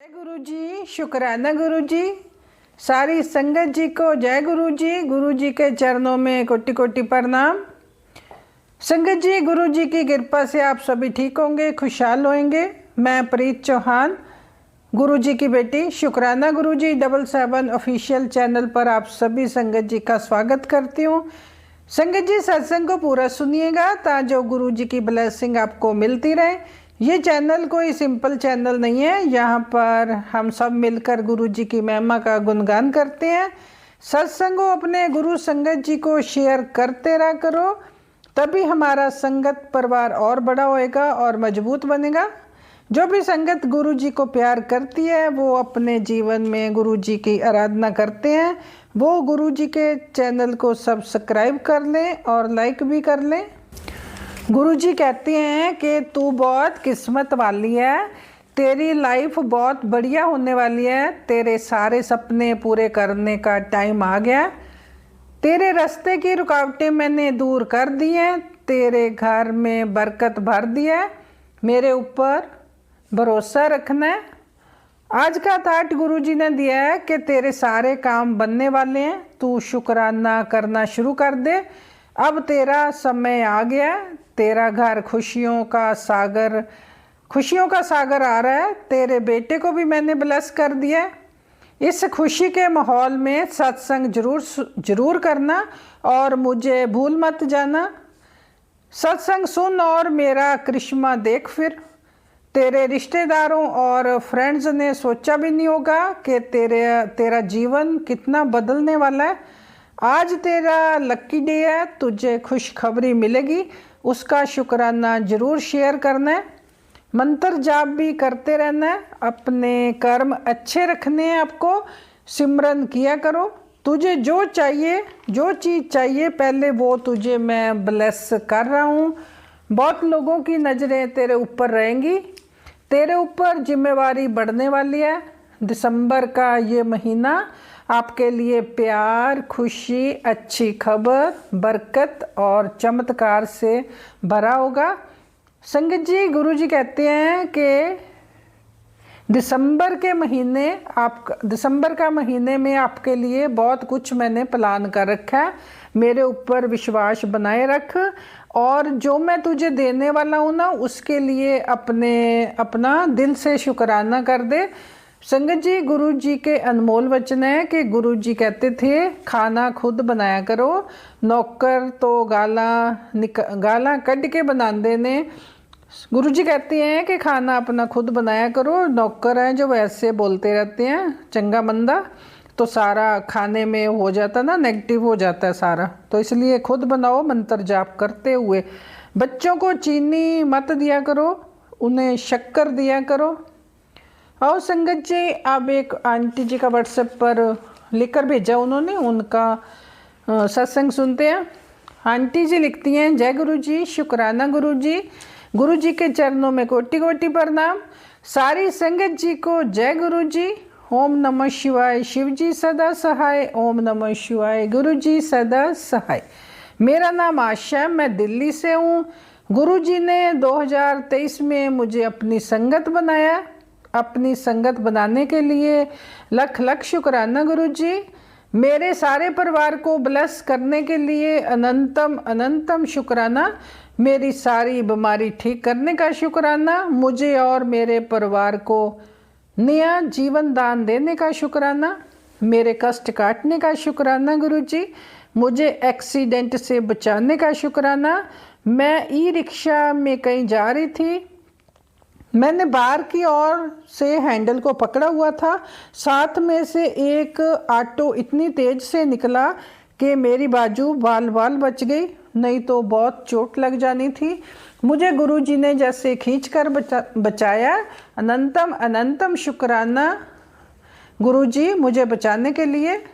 गुरु जी, शुक्राना गुरु जी। सारी संगत जी को जय गुरु जी। गुरु जी के चरणों में कोटि कोटि प्रणाम। संगत जी, गुरु जी की कृपा से आप सभी ठीक होंगे, खुशहाल होंगे। मैं प्रीत चौहान, गुरु जी की बेटी, शुक्राना गुरु जी 77 ऑफिशियल चैनल पर आप सभी संगत जी का स्वागत करती हूँ। संगत जी, सत्संग को पूरा सुनिएगा ताकि गुरु जी की ब्लेसिंग आपको मिलती रहे। ये चैनल कोई सिंपल चैनल नहीं है, यहाँ पर हम सब मिलकर गुरु जी की महिमा का गुणगान करते हैं। सत्संग को अपने गुरु संगत जी को शेयर करते रहा करो, तभी हमारा संगत परिवार और बड़ा होएगा और मजबूत बनेगा। जो भी संगत गुरु जी को प्यार करती है वो अपने जीवन में गुरु जी की आराधना करते हैं, वो गुरु जी के चैनल को सब्सक्राइब कर लें और लाइक भी कर लें। गुरु जी कहते हैं कि तू बहुत किस्मत वाली है, तेरी लाइफ बहुत बढ़िया होने वाली है, तेरे सारे सपने पूरे करने का टाइम आ गया। तेरे रास्ते की रुकावटें मैंने दूर कर दी हैं, तेरे घर में बरकत भर दी है, मेरे ऊपर भरोसा रखना है। आज का थाट गुरु जी ने दिया है कि तेरे सारे काम बनने वाले हैं, तू शुक्राना करना शुरू कर दे। अब तेरा समय आ गया, तेरा घर खुशियों का सागर आ रहा है। तेरे बेटे को भी मैंने ब्लेस कर दिया है। इस खुशी के माहौल में सत्संग जरूर करना और मुझे भूल मत जाना। सत्संग सुन और मेरा करिश्मा देख। फिर तेरे रिश्तेदारों और फ्रेंड्स ने सोचा भी नहीं होगा कि तेरा जीवन कितना बदलने वाला है। आज तेरा लक्की डे है, तुझे खुशखबरी मिलेगी, उसका शुक्राना जरूर शेयर करना है। मंत्र जाप भी करते रहना है, अपने कर्म अच्छे रखने हैं, आपको सिमरन किया करो। तुझे जो चाहिए, जो चीज़ चाहिए पहले वो तुझे मैं ब्लेस कर रहा हूँ। बहुत लोगों की नज़रें तेरे ऊपर रहेंगी, तेरे ऊपर जिम्मेवारी बढ़ने वाली है। दिसंबर का ये महीना आपके लिए प्यार, खुशी, अच्छी खबर, बरकत और चमत्कार से भरा होगा। संगत जी, गुरु जी कहते हैं कि दिसंबर का महीने में आपके लिए बहुत कुछ मैंने प्लान कर रखा है। मेरे ऊपर विश्वास बनाए रख और जो मैं तुझे देने वाला हूँ ना, उसके लिए अपना दिल से शुक्राना कर दे। संगत जी, गुरु जी के अनमोल वचन है कि गुरु जी कहते थे खाना खुद बनाया करो, नौकर तो गाला कढ़ के बनाते ने। गुरु जी कहते हैं कि खाना अपना खुद बनाया करो। नौकर हैं जो वैसे बोलते रहते हैं चंगा मंदा, तो सारा खाने में हो जाता ना, नेगेटिव हो जाता है सारा। तो इसलिए खुद बनाओ मंत्र जाप करते हुए। बच्चों को चीनी मत दिया करो, उन्हें शक्कर दिया करो। और संगत जी, अब एक आंटी जी का व्हाट्सएप पर लिखकर भेजा उन्होंने, उनका सत्संग सुनते हैं। आंटी जी लिखती हैं, जय गुरु जी, शुक्राना गुरु जी। गुरु जी के चरणों में कोटि कोटि प्रणाम। सारी संगत जी को जय गुरु जी। ओम नमः शिवाय। शिव जी सदा सहाय। ओम नमः शिवाय। गुरु जी सदा सहाय। मेरा नाम आशा है, मैं दिल्ली से हूँ। गुरु जी ने 2023 में मुझे अपनी संगत बनाया। अपनी संगत बनाने के लिए लख लख शुक्राना गुरु जी। मेरे सारे परिवार को ब्लेस करने के लिए अनंतम अनंतम शुक्राना। मेरी सारी बीमारी ठीक करने का शुक्राना। मुझे और मेरे परिवार को नया जीवन दान देने का शुक्राना। मेरे कष्ट काटने का शुक्राना गुरु जी। मुझे एक्सीडेंट से बचाने का शुक्राना। मैं ई रिक्शा में कहीं जा रही थी, मैंने बाहर की ओर से हैंडल को पकड़ा हुआ था, साथ में से एक ऑटो इतनी तेज से निकला कि मेरी बाजू बाल बच गई, नहीं तो बहुत चोट लग जानी थी। मुझे गुरु जी ने जैसे खींचकर बचाया। अनंतम अनंतम शुक्राना गुरु जी मुझे बचाने के लिए।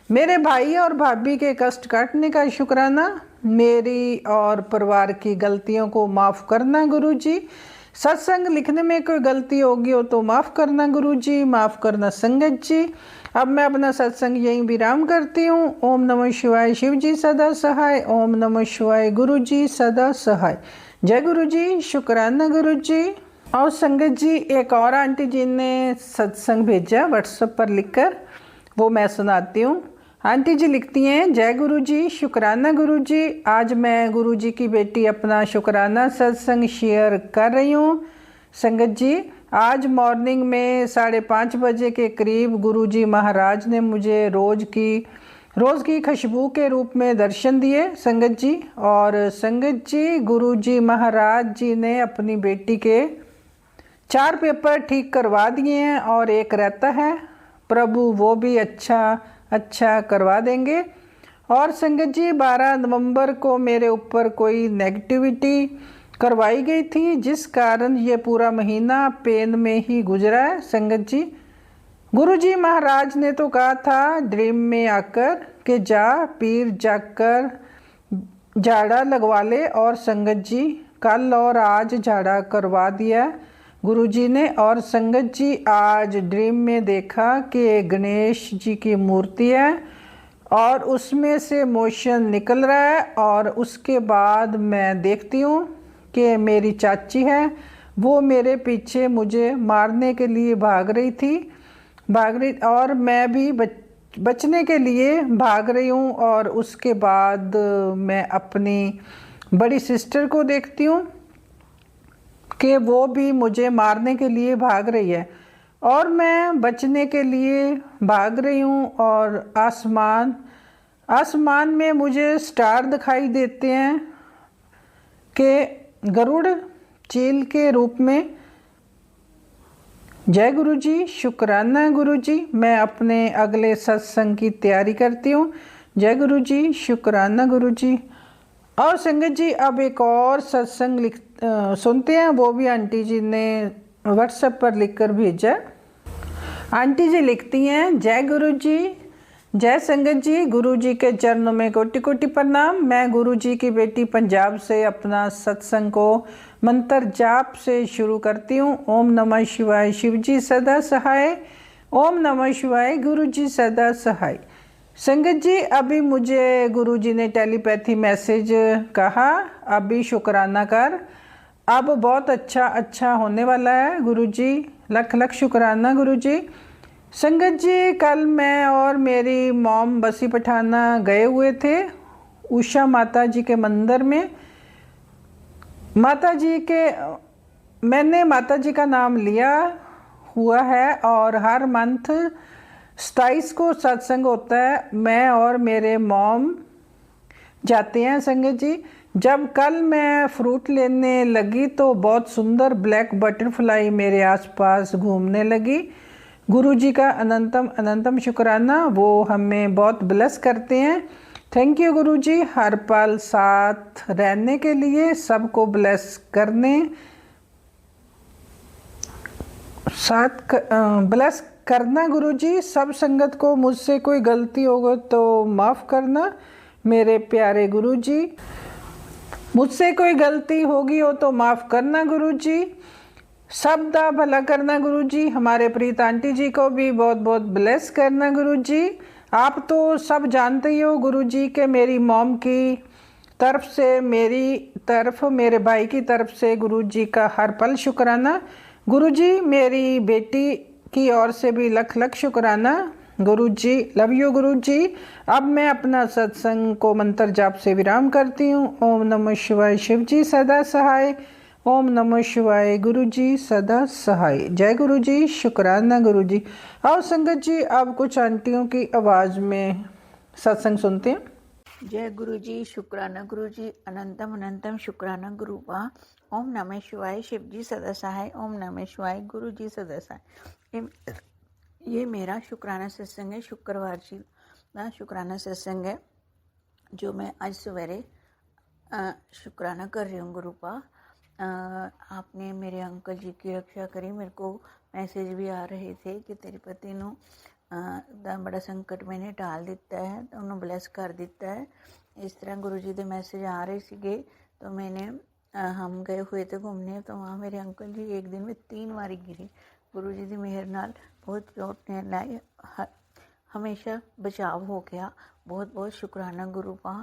मेरे भाई और भाभी के कष्ट काटने का शुक्राना। मेरी और परिवार की गलतियों को माफ़ करना गुरु जी। सत्संग लिखने में कोई गलती होगी हो तो माफ़ करना गुरु जी, माफ़ करना संगत जी। अब मैं अपना सत्संग यहीं विराम करती हूँ। ओम नमः शिवाय। शिव जी सदा सहाय। ओम नमः शिवाय। गुरु जी सदा सहाय। जय गुरु जी, शुक्राना गुरु जी। और संगत जी एक और आंटी जी ने सत्संग भेजा व्हाट्सएप पर लिखकर, वो मैं सुनाती हूँ। आंटी जी लिखती हैं, जय गुरु जी, शुक्राना गुरु जी। आज मैं गुरु जी की बेटी अपना शुक्राना सत्संग शेयर कर रही हूँ। संगत जी, आज मॉर्निंग में 5:30 बजे के करीब गुरु जी महाराज ने मुझे रोज़ की खुशबू के रूप में दर्शन दिए संगत जी। और संगत जी, गुरु जी महाराज जी ने अपनी बेटी के 4 पेपर ठीक करवा दिए हैं और एक रहता है, प्रभु वो भी अच्छा करवा देंगे। और संगत जी 12 नवंबर को मेरे ऊपर कोई नेगेटिविटी करवाई गई थी, जिस कारण ये पूरा महीना पेन में ही गुजरा है। संगत जी, गुरु जी महाराज ने तो कहा था ड्रीम में आकर कि जा पीर जाकर झाड़ा लगवा ले, और संगत जी कल और आज झाड़ा करवा दिया गुरुजी ने। और संगत जी आज ड्रीम में देखा कि गणेश जी की मूर्ति है और उसमें से मोशन निकल रहा है, और उसके बाद मैं देखती हूँ कि मेरी चाची है, वो मेरे पीछे मुझे मारने के लिए भाग रही और मैं भी बचने के लिए भाग रही हूँ। और उसके बाद मैं अपनी बड़ी सिस्टर को देखती हूँ कि वो भी मुझे मारने के लिए भाग रही है और मैं बचने के लिए भाग रही हूँ। और आसमान में मुझे स्टार दिखाई देते हैं कि गरुड़ चील के रूप में। जय गुरु जी, शुक्राना गुरु जी। मैं अपने अगले सत्संग की तैयारी करती हूँ। जय गुरु जी, शुक्राना गुरु जी। और संगत जी अब एक और सत्संग सुनते हैं, वो भी आंटी जी ने व्हाट्सएप पर लिखकर भेजा। आंटी जी लिखती हैं, जय गुरु जी, जय संगत जी, गुरु जी के चरणों में कोटि कोटि प्रणाम। मैं गुरु जी की बेटी पंजाब से अपना सत्संग को मंत्र जाप से शुरू करती हूँ। ओम नमः शिवाय, शिव जी सदा सहाय। ओम नमः शिवाय, गुरु जी सदा सहाय। संगत जी अभी मुझे गुरु जी ने टेलीपैथी मैसेज कहा, अभी शुक्राना कर, अब बहुत अच्छा होने वाला है गुरु जी, लख शुक्राना गुरु जी। संगत जी कल मैं और मेरी मॉम बसी पठाना गए हुए थे उषा माता जी के मंदिर में। मैंने माता जी का नाम लिया हुआ है और हर मंथ 27 को सत्संग होता है। मैं और मेरे मॉम जाते हैं संगत जी। जब कल मैं फ्रूट लेने लगी तो बहुत सुंदर ब्लैक बटरफ्लाई मेरे आसपास घूमने लगी। गुरु जी का अनंतम शुक्राना, वो हमें बहुत ब्लेस करते हैं। थैंक यू गुरु जी, हर पल साथ रहने के लिए, सबको ब्लेस ब्लेस करना गुरु जी। सब संगत को मुझसे कोई गलती होगा तो माफ़ करना मेरे प्यारे गुरु जी। मुझसे कोई गलती होगी हो तो माफ़ करना गुरु जी। सब दा भला करना गुरु जी। हमारे प्रीत आंटी जी को भी बहुत बहुत ब्लेस करना गुरु जी। आप तो सब जानते ही हो गुरु जी के मेरी मॉम की तरफ से, मेरी तरफ, मेरे भाई की तरफ से गुरु जी का हर पल शुक्राना गुरु जी। मेरी बेटी की ओर से भी लख शुक्राना गुरु जी। लव यू गुरु जी। अब मैं अपना सत्संग को मंत्र जाप से विराम करती हूँ। ओम नमः शिवाय, शिव जी सदा सहाय। ओम नमः शिवाय, गुरु जी सदा सहाय। जय गुरु जी, शुक्राना गुरु जी। आओ संगत जी अब कुछ आंटियों की आवाज़ में सत्संग सुनते हैं। जय गुरु जी, शुक्राना गुरु जी, अनंतम शुक्राना गुरु बा। ओम नमः शिवाय, शिव जी सदा सहाय। ओम नमः शिवाय, गुरु जी सदा सहाय। ये मेरा शुक्राना सत्संग है, शुक्रवार जी का शुक्राना सत्संग है, जो मैं आज सवेरे शुक्राना कर रही हूँ गुरु पा। आपने मेरे अंकल जी की रक्षा करी। मेरे को मैसेज भी आ रहे थे कि तेरे पति ਨੂੰ बड़ा संकट मैंने टाल दिता है, तो उन्होंने ब्लेस कर दिता है। इस तरह गुरु जी के मैसेज आ रहे थे। तो मैंने हम गए हुए थे घूमने, तो वहाँ मेरे अंकल जी एक दिन में 3 बारी गिरे। गुरु जी की मेहर नाल बहुत चोट नहीं लाई, हमेशा बचाव हो गया। बहुत बहुत शुक्राना गुरु पा।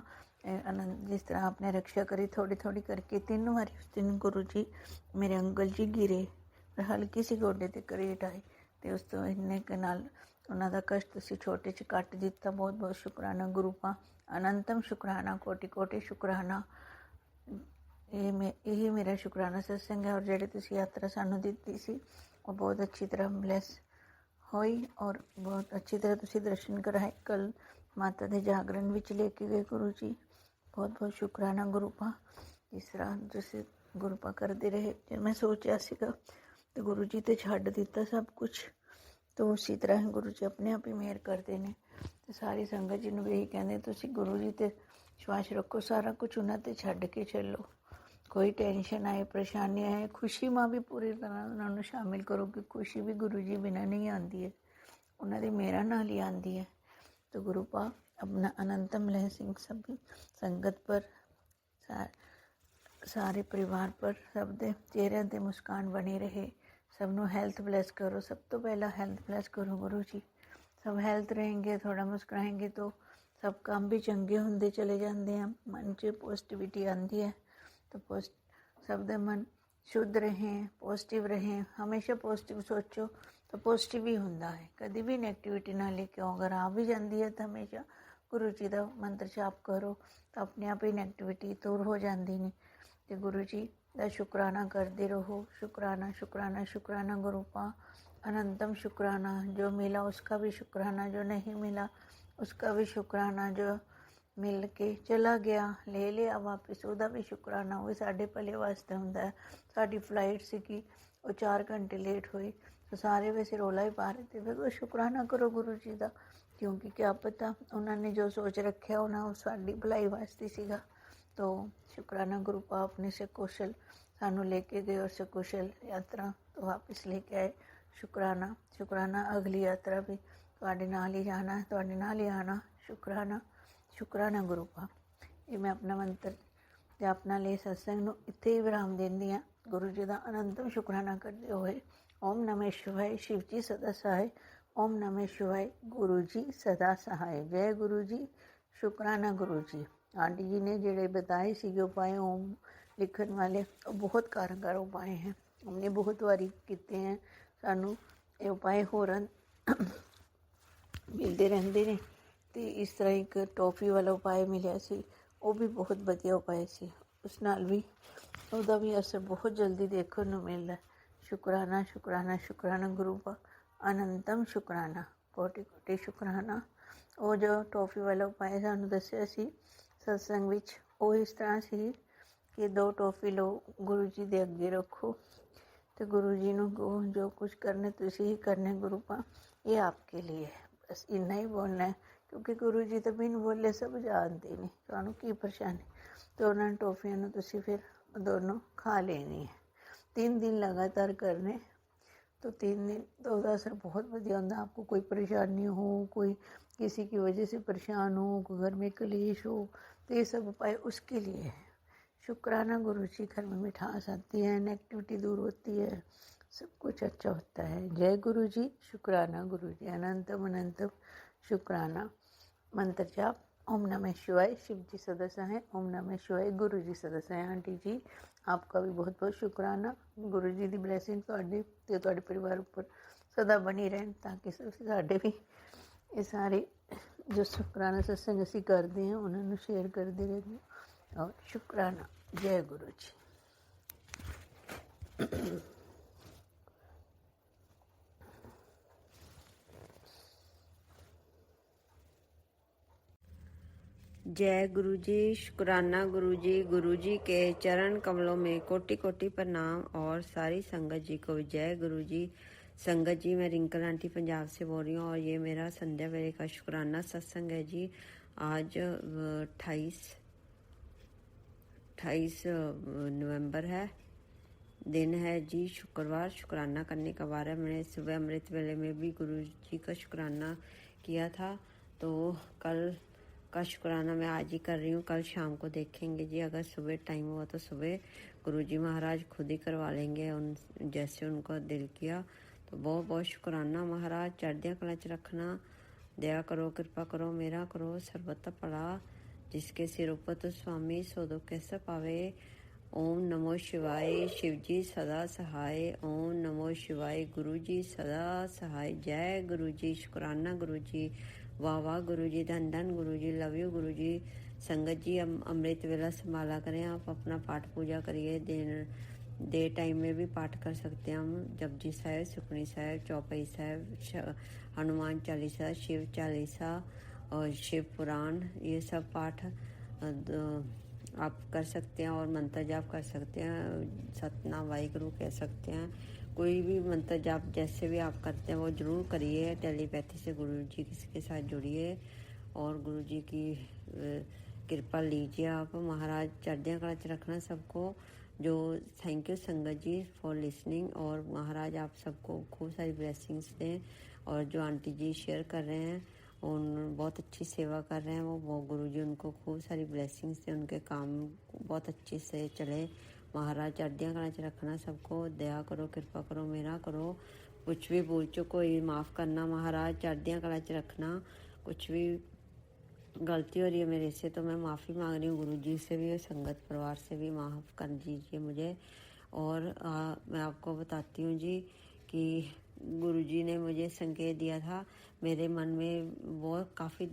आनंद जिस तरह आपने रक्षा करी थोड़ी थोड़ी करके 3 वारी उस दिन गुरु जी मेरे अंकल जी गिरे पर हल्की सी गोडे ते करेट आई ਤੇ ਉਸ ਤੋਂ ਇੰਨੇ ਕੁ ਨਾਲ ਉਹਨਾਂ ਦਾ ਕਸ਼ਟ ਤੁਸੀਂ ਛੋਟੇ 'ਚ ਕੱਟ ਦਿੱਤਾ। ਬਹੁਤ ਬਹੁਤ ਸ਼ੁਕਰਾਨਾ ਗੁਰੂ ਪਾ, ਅਨੰਤਮ ਸ਼ੁਕਰਾਨਾ, ਕੋਟि ਕੋਟि ਸ਼ੁਕਰਾਨਾ। ਇਹ ਮੇਰਾ ਸ਼ੁਕਰਾਨਾ ਸਤਸੰਗ ਹੈ। ਔਰ ਜਿਹੜੇ ਤੁਸੀਂ ਯਾਤਰਾ ਸਾਨੂੰ ਦਿੱਤੀ ਸੀ ਉਹ ਬਹੁਤ ਅੱਛੀ ਤਰ੍ਹਾਂ ਬਲੈਸ ਹੋਈ ਔਰ ਬਹੁਤ ਅੱਛੀ ਤਰ੍ਹਾਂ ਤੁਸੀਂ ਦਰਸ਼ਨ ਕਰਾਏ। ਕੱਲ ਮਾਤਾ ਦੇ ਜਾਗਰਣ ਵਿੱਚ ਲੈ ਕੇ ਗਏ ਗੁਰੂ ਜੀ, ਬਹੁਤ ਬਹੁਤ ਸ਼ੁਕਰਾਨਾ ਗੁਰੂ ਪਾ। ਜਿਸ ਤਰ੍ਹਾਂ ਤੁਸੀਂ ਗੁਰੂ ਪਾ ਕਰਦੇ ਰਹੇ, ਜੇ ਮੈਂ ਸੋਚਿਆ ਸੀਗਾ ਤੇ ਗੁਰੂ ਜੀ ਤੇ ਛੱਡ ਦਿੱਤਾ ਸਭ ਕੁਛ, ਤਾਂ ਉਸੇ ਤਰ੍ਹਾਂ ਹੀ ਗੁਰੂ ਜੀ ਆਪਣੇ ਆਪ ਹੀ ਮਿਹਰ ਕਰਦੇ ਨੇ। ਤੇ ਸਾਰੀ ਸੰਗਤ ਜੀ ਨੂੰ ਇਹੀ ਕਹਿੰਦੇ ਤੁਸੀਂ ਗੁਰੂ ਜੀ ਤੇ ਵਿਸ਼ਵਾਸ ਰੱਖੋ, ਸਾਰਾ ਕੁਛ ਉਹਨਾਂ ਤੇ ਛੱਡ ਕੇ ਚੱਲੋ। ਕੋਈ ਟੈਨਸ਼ਨ ਆਏ, ਪਰੇਸ਼ਾਨੀ ਆਏ, ਖੁਸ਼ੀ ਮਾਂ ਵੀ ਪੂਰੀ ਤਰ੍ਹਾਂ ਉਹਨਾਂ ਨੂੰ ਸ਼ਾਮਿਲ ਕਰੋ ਕਿ ਖੁਸ਼ੀ ਵੀ ਗੁਰੂ ਜੀ ਬਿਨਾਂ ਨਹੀਂ ਆਉਂਦੀ ਹੈ, ਉਹਨਾਂ ਦੀ ਮਿਹਰਾਂ ਨਾਲ ਹੀ ਆਉਂਦੀ ਹੈ। तो गुरु पा अपना अनंतम ब्लेसिंग सभी संगत पर, सारे परिवार पर, सब दे चेहरे ते मुस्कान बनी रहे। सब नू हैल्थ ब्लैस करो, सब तो पहला हैल्थ ब्लैस करो गुरु जी। सब हैल्थ रहेंगे, थोड़ा मुस्कुराएंगे तो सब काम भी चंगे होंदे चले जाते हैं। मन च पॉजिटिविटी आती है तो सब दे मन शुद्ध रहें, पॉजिटिव रहें। हमेशा पॉजिटिव सोचो तो पॉजिटिव ही होंदा है, कभी भी नैगेटिविटी ना लेके आओ। अगर आ भी जाती है तो हमेशा गुरु जी का मंत्र जाप करो तो अपने आप ही नैगेटिविटी दूर हो जाती नहीं। तो गुरु जी का शुकराना करते रहो। शुकराना शुकराना शुकराना गुरु पा, अनंतम शुकराना। जो मिला उसका भी शुकराना, जो नहीं मिला उसका भी शुकराना। जो मिल के चला गया, ले लिया वापस, ਉਹਦਾ भी शुकराना। वो साढ़े भले वास्ते ਹੁੰਦਾ है। साड़ी फ्लाइट सीगी वो 4 घंटे लेट हुई तो सारे वैसे रौला ही पा रहे थे। फिर शुकराना करो गुरु जी का, क्योंकि क्या पता उन्होंने जो सोच रखा होना वो साड़ी भलाई वास्ते सीगा। तो शुकराना गुरु पा, अपने से कुशल सानू लेके गए और सकुशल यात्रा तो वापस लेके आए। शुकराना शुकराना। अगली यात्रा भी ਤੁਹਾਡੇ ਨਾਲ ਹੀ ਜਾਣਾ, ਤੁਹਾਡੇ ਨਾਲ ਹੀ ਆਣਾ। शुकराना शुकराना गुरु पा। ये मैं अपना मंत्र जापना ले सत्संग ਨੂੰ ਇੱਥੇ ਹੀ ਵਿਰਾਮ ਦਿੰਦੀ ਹਾਂ। ਗੁਰੂ ਜੀ ਦਾ ਅਨੰਤਮ ਸ਼ੁਕਰਾਨਾ ਕਰਦੇ ਹੋਏ ओम नमः शिवाय, शिव जी सदा सहाय। ओम नमः शिवाय, गुरु जी सदा सहाय। जय गुरु जी, शुकराना गुरु जी। आंटी जी ने जेड़े बताए सीगे उपाय ओम लिखन वाले, वो बहुत कारगर उपाय हैं। हमने बहुत बारी किए हैं, सानू ये उपाय होर मिलते रहते हैं। तो इस तरह एक टॉफी वाला उपाय मिले सी, वो भी बहुत बढ़िया उपाय सी। उस नाल भी उसका भी असर बहुत जल्दी देखने को मिलता है। शुकराना शुकराना शुकराना गुरु पा, अनंतम शुकराना, कोटि कोटि शुकराना। वो जो टॉफी वाला उपाय सानू दस्सिया सी सत्संग विच, वो इस तरह सी कि 2 टॉफी लो, गुरु जी दे अगे रखो तो गुरु जी नू कहो जो कुछ करने तुसी ही करने गुरु पा, ये आपके लिए है। बस इन्ना ही बोलना है, क्योंकि गुरु जी तो बिन बोले सब जानते नहीं सानू की परेशानी। तो उन्होंने टॉफियां नू तुसी फिर दोनों खा लेनी है। 3 दिन लगातार करने तो 3 दिन तो उसका असर बहुत बढ़िया होता। आपको कोई परेशानी हो, कोई किसी की वजह से परेशान हो, कोई घर में कलेश हो, तो ये सब उपाय उसके लिए है। शुक्राना गुरु जी, घर में मिठास आती है, नेगेटिविटी दूर होती है, सब कुछ अच्छा होता है। जय गुरु जी, शुक्राना गुरु जी, अनंतम अनंतम शुक्राना। मंत्र जाप ओम नमः शिवाय, शिव जी सदस्य हैं। ओम नमः शिवाय, गुरु जी सदस्य हैं। आंटी जी आपका भी बहुत बहुत शुक्राना। गुरु जी की ब्लैसिंग तुहाडे परिवार उपर सदा बनी रहन, ताकि साडे भी ये सारे जो शुक्राना सत्संग असीं करते हैं उन्होंने शेयर करते रहते। और शुक्राना। जय गुरु जी। जय गुरु जी, शुक्राना गुरु जी के चरण कमलों में कोटि कोटि प्रणाम। और सारी संगत जी को जय गुरु जी। संगत जी, मैं रिंकल आंटी पंजाब से बोल रही हूँ और ये मेरा संध्या वेले का शुक्राना सत्संग है जी। आज 28 नवंबर है, दिन है जी शुक्रवार। शुक्राना करने का बार है। मैंने सुबह अमृत वेले में भी गुरु जी का शुक्राना किया था, तो कल का शुक्राना मैं आज ही कर रही हूँ। कल शाम को देखेंगे जी, अगर सुबह टाइम हुआ तो सुबह गुरुजी महाराज खुद ही करवा लेंगे उन जैसे उनको दिल किया। तो बहुत बहुत शुक्राना महाराज। चढ़दियां कला च रखना, दया करो, कृपा करो, मेरा करो, सर्बत भला जिसके सिरों पर तो स्वामी सो दुख कैसा पावे। ओम नमो शिवाय, शिव जी सदा सहाय। ओम नमो शिवाय, गुरु जी सदा सहाय। जय गुरु जी, शुक्राना गुरु जी, वाह वाह गुरु जी, धन धन गुरु जी, लव यू गुरु जी। संगत जी अमृत वेला संभाला करें, आप अपना पाठ पूजा करिए। डे टाइम में भी पाठ कर सकते हैं हम। जपजी साहिब, सुखनी साहिब, चौपाई साहिब, हनुमान चालीसा, शिव चालीसा और शिव पुराण, ये सब पाठ आप कर सकते हैं। और मंत्र जाप कर सकते हैं, सतनाम वाहिगुरु कह सकते हैं। कोई भी मंत्र जाप जैसे भी आप करते हैं वो जरूर करिए। टेलीपैथी से गुरु जी के साथ जुड़िए और गुरु जी की कृपा लीजिए आप। महाराज चढ़दियाँ कला च रखना सबको। जो थैंक यू संगत जी फॉर लिसनिंग। और महाराज आप सबको खूब सारी ब्लेसिंग्स दें। और जो आंटी जी शेयर कर रहे हैं उन बहुत अच्छी सेवा कर रहे हैं वो गुरुजी उनको खूब सारी ब्लेसिंग्स दें, उनके काम बहुत अच्छे से चले। महाराज चढ़दियाँ कला च रखना सबको। दया करो, कृपा करो, मेरा करो। कुछ भी भूल चुको ये माफ़ करना महाराज, चढ़दियाँ कला च रखना। कुछ भी गलती हो रही है मेरे से तो मैं माफ़ी मांग रही हूँ गुरु जी से भी और संगत परिवार से भी, माफ़ कर दीजिए मुझे। और मैं आपको बताती हूँ जी कि गुरु जी ने मुझे संकेत दिया था। मेरे मन में वो काफ़ी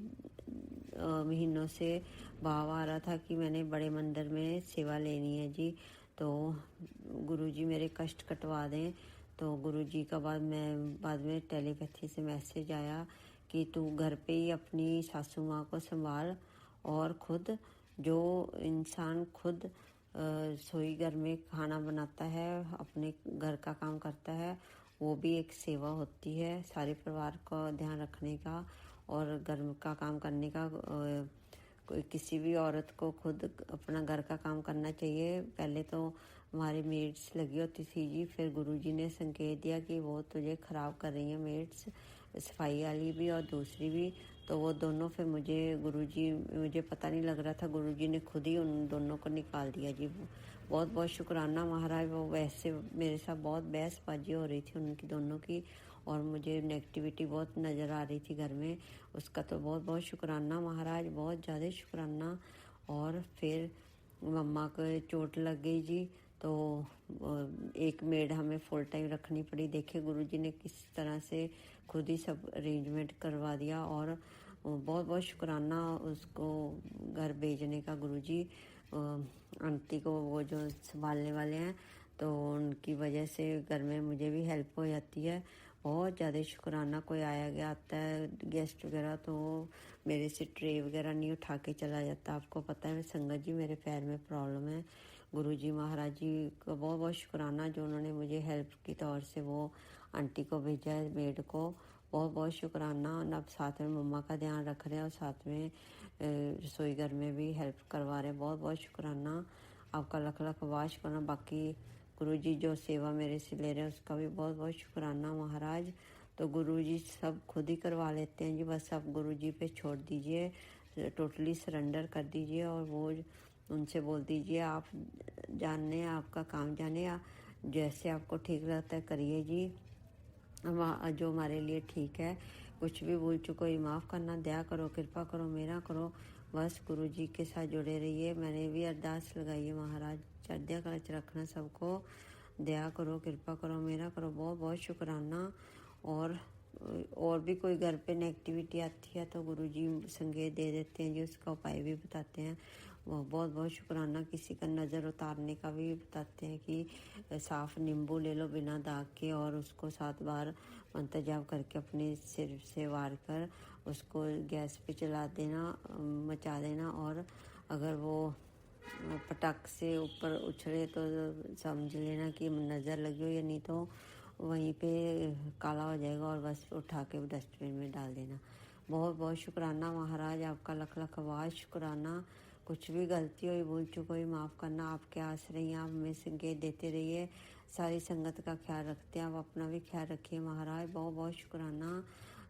महीनों से भाव आ रहा था कि मैंने बड़े मंदिर में सेवा लेनी है जी। तो गुरु जी मेरे कष्ट कटवा दें। तो गुरु जी का बाद में टेलीपैथी से मैसेज आया कि तू घर पे ही अपनी सासू माँ को संभाल। और खुद जो इंसान खुद रसोई घर में खाना बनाता है, अपने घर का काम करता है, वो भी एक सेवा होती है सारे परिवार का ध्यान रखने का और घर का काम करने का। कोई किसी भी औरत को खुद अपना घर का काम करना चाहिए। पहले तो हमारी मेड्स लगी होती थी जी, फिर गुरुजी ने संकेत दिया कि वो तुझे ख़राब कर रही हैं मेड्स, सफाई वाली भी और दूसरी भी। तो वो दोनों फिर मुझे पता नहीं लग रहा था, गुरुजी ने खुद ही उन दोनों को निकाल दिया जी। बहुत बहुत शुक्राना महाराज। वो वैसे मेरे साथ बहुत बहसबाजी हो रही थी उनकी दोनों की और मुझे नेगेटिविटी बहुत नज़र आ रही थी घर में। उसका तो बहुत बहुत शुक्राना महाराज, बहुत ज़्यादा शुक्राना। और फिर मम्मा को चोट लग गई जी, तो एक मेड हमें फुल टाइम रखनी पड़ी। देखिए गुरुजी ने किस तरह से खुद ही सब अरेंजमेंट करवा दिया। और बहुत बहुत शुक्राना उसको घर भेजने का गुरुजी। आंटी को वो जो संभालने वाले हैं तो उनकी वजह से घर में मुझे भी हेल्प हो जाती है। बहुत ज़्यादा शुक्राना। कोई आया गया आता है गेस्ट वगैरह तो मेरे से ट्रे वगैरह नहीं उठा के चला जाता। आपको पता है संगत जी मेरे पैर में प्रॉब्लम है। गुरुजी महाराज जी का बहुत बहुत शुक्राना जो उन्होंने मुझे हेल्प की तौर से वो आंटी को भेजा है, मेड को। बहुत बहुत शुक्राना। और अब साथ में मम्मा का ध्यान रख रहे हैं और साथ में रसोई घर में भी हेल्प करवा रहे हैं। बहुत बहुत शुक्राना। आपका लख लख वाश करना। बाकी गुरुजी जो सेवा मेरे से ले रहे हैं उसका भी बहुत बहुत शुक्राना महाराज। तो गुरुजी सब खुद ही करवा लेते हैं जी, बस आप गुरुजी पे छोड़ दीजिए, टोटली सरेंडर कर दीजिए। और वो उनसे बोल दीजिए आप जानने, आपका काम जाने, जैसे आपको ठीक लगता है करिए जी, जो हमारे लिए ठीक है। कुछ भी भूल चुको ही माफ़ करना। दया करो, कृपा करो, मेरा करो। बस गुरु जी के साथ जुड़े रहिए। मैंने भी अरदास लगाई है महाराज, चढ़दियाँ कला च रखना सबको। दया करो, कृपा करो, मेरा करो। बहुत बहुत शुक्राना। और भी कोई घर पे नेगेटिविटी आती है तो गुरुजी संकेत दे देते हैं जी, उसका उपाय भी बताते हैं। वो बहुत बहुत शुक्राना। किसी का नज़र उतारने का भी बताते हैं कि साफ नींबू ले लो बिना दाग के और उसको 7 बार मंत्र जाप करके अपने सिर से वार कर उसको गैस पे चला देना, मचा देना। और अगर वो पटाख से ऊपर उछले तो समझ लेना कि नज़र लगी हो, या नहीं तो वहीं पे काला हो जाएगा और बस उठा के डस्टबिन में डाल देना। बहुत बहुत शुक्राना महाराज, आपका लख लख आवाज शुक्राना। कुछ भी गलती हुई भूल चुक हुई माफ़ करना। आपके आश्रय हैं, आप हमें संकेत देते रहिए। सारी संगत का ख्याल रखते हैं, आप अपना भी ख्याल रखिए महाराज। बहुत बहुत शुक्राना।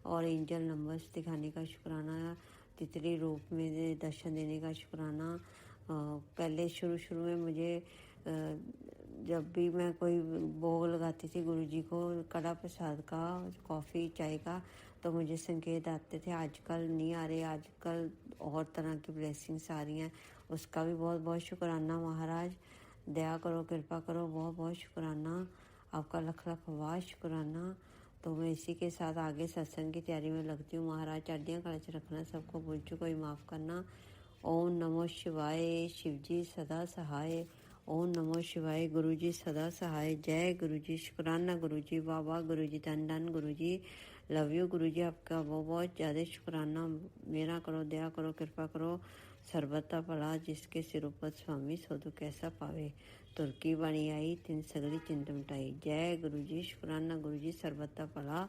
और एंजल नंबर्स दिखाने का शुक्राना, तितली रूप में दर्शन देने का शुक्राना। पहले शुरू में मुझे जब भी मैं कोई भोग लगाती थी गुरुजी को कड़ा प्रसाद का, कॉफ़ी, चाय का, तो मुझे संकेत आते थे। आजकल नहीं आ रहे, आजकल और तरह की ब्लेसिंग्स आ रही हैं। उसका भी बहुत बहुत शुक्राना महाराज। दया करो, कृपा करो, बहुत बहुत शुक्राना आपका, लख लख वाह शुक्राना। तो मैं इसी के साथ आगे सत्संग की तैयारी में लगती हूँ। महाराज चढ़ियाँ कला च रखना, सबको भूल चुको ही माफ़ करना। ओम नमो शिवाय, शिवजी सदा सहाय। ओम नमो शिवाय, गुरुजी सदा सहाय। जय गुरुजी, शुक्राना गुरुजी, वाह वाह गुरुजी, धन धन गुरुजी, लव यू गुरुजी, आपका बहुत बहुत ज़्यादा शुक्राना। मेरा करो, दया करो, कृपा करो, सर्वता भला जिसके सिर ऊपर स्वामी सोधु कैसा पावे। तुर्की बनी आई तिन सगली चिंत मिटाई। जय गुरुजी, शुक्राना गुरुजी, सर्वता भला,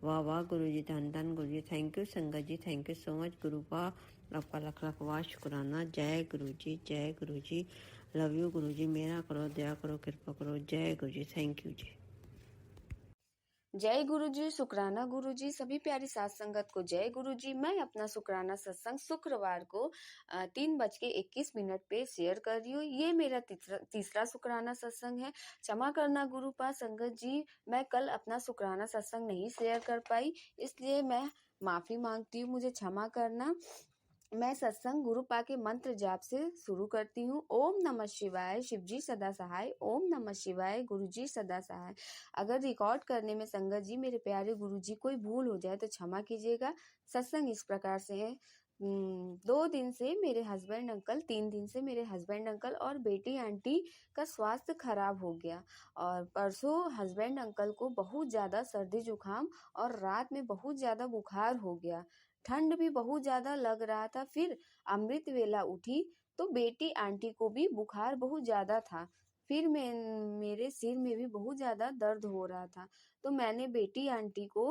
वाह वाह गुरुजी, धन धन गुरुजी। थैंक यू संगत जी, थैंक यू सो मच गुरुपा, आपका लख लख वाह शुक्राना। जय गुरुजी, जय गुरुजी, लव यू गुरुजी, मेरा करो, दया करो, कृपा करो। जय गुरुजी, थैंक यू जी। जय गुरु जी, शुक्राना गुरु जी, सभी प्यारी साथ संगत को जय गुरु जी। मैं अपना शुक्राना सत्संग शुक्रवार को 3:21 पे शेयर कर रही हूँ। ये मेरा तीसरा शुक्राना सत्संग है। क्षमा करना गुरु पा संगत जी, मैं कल अपना शुक्राना सत्संग नहीं शेयर कर पाई, इसलिए मैं माफी मांगती हूँ, मुझे क्षमा करना। मैं सत्संग गुरुपा के मंत्र जाप से शुरू करती हूँ। ओम नमः शिवाय, शिवजी सदा सहाय। ओम नमः शिवाय, गुरुजी सदा सहाय। अगर रिकॉर्ड करने में संगत जी मेरे प्यारे गुरुजी कोई भूल हो जाए तो क्षमा कीजिएगा। सत्संग इस प्रकार से है। 2 दिन से मेरे हस्बैंड अंकल, 3 दिन से मेरे हस्बैंड अंकल और बेटी आंटी का स्वास्थ्य खराब हो गया, और परसों हस्बैंड अंकल को बहुत ज़्यादा सर्दी जुकाम और रात में बहुत ज़्यादा बुखार हो गया। ठंड भी बहुत ज्यादा लग रहा था। फिर अमृत वेला उठी तो बेटी आंटी को भी बुखार बहुत ज्यादा था। फिर मेरे सिर में भी बहुत ज्यादा दर्द हो रहा था। तो मैंने बेटी आंटी को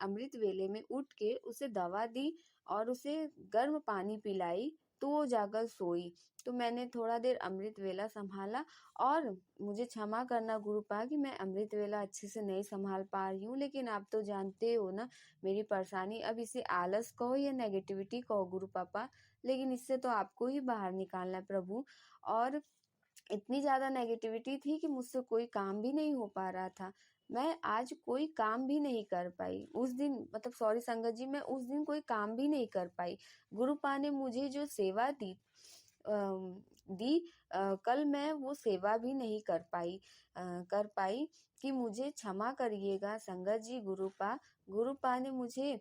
अमृत वेले में उठ के उसे दवा दी और उसे गर्म पानी पिलाई, तो वो जाकर सोई। तो मैंने थोड़ा देर अमृत वेला संभाला, और मुझे क्षमा करना गुरुपा कि मैं अमृत वेला अच्छे से नहीं संभाल पा रही हूँ, लेकिन आप तो जानते हो ना मेरी परेशानी। अब इसे आलस कहो या नेगेटिविटी कहो गुरु पापा, लेकिन इससे तो आपको ही बाहर निकालना है प्रभु। और इतनी ज्यादा नेगेटिविटी थी कि मुझसे कोई काम भी नहीं हो पा रहा था। मैं आज कोई काम भी नहीं कर पाई उस दिन, मतलब सॉरी संगत जी, मैं उस दिन कोई काम भी नहीं कर पाई। गुरुपा ने मुझे जो सेवा दी, कल मैं वो सेवा भी नहीं कर पाई कि मुझे क्षमा करिएगा संगत जी। गुरुपा ने मुझे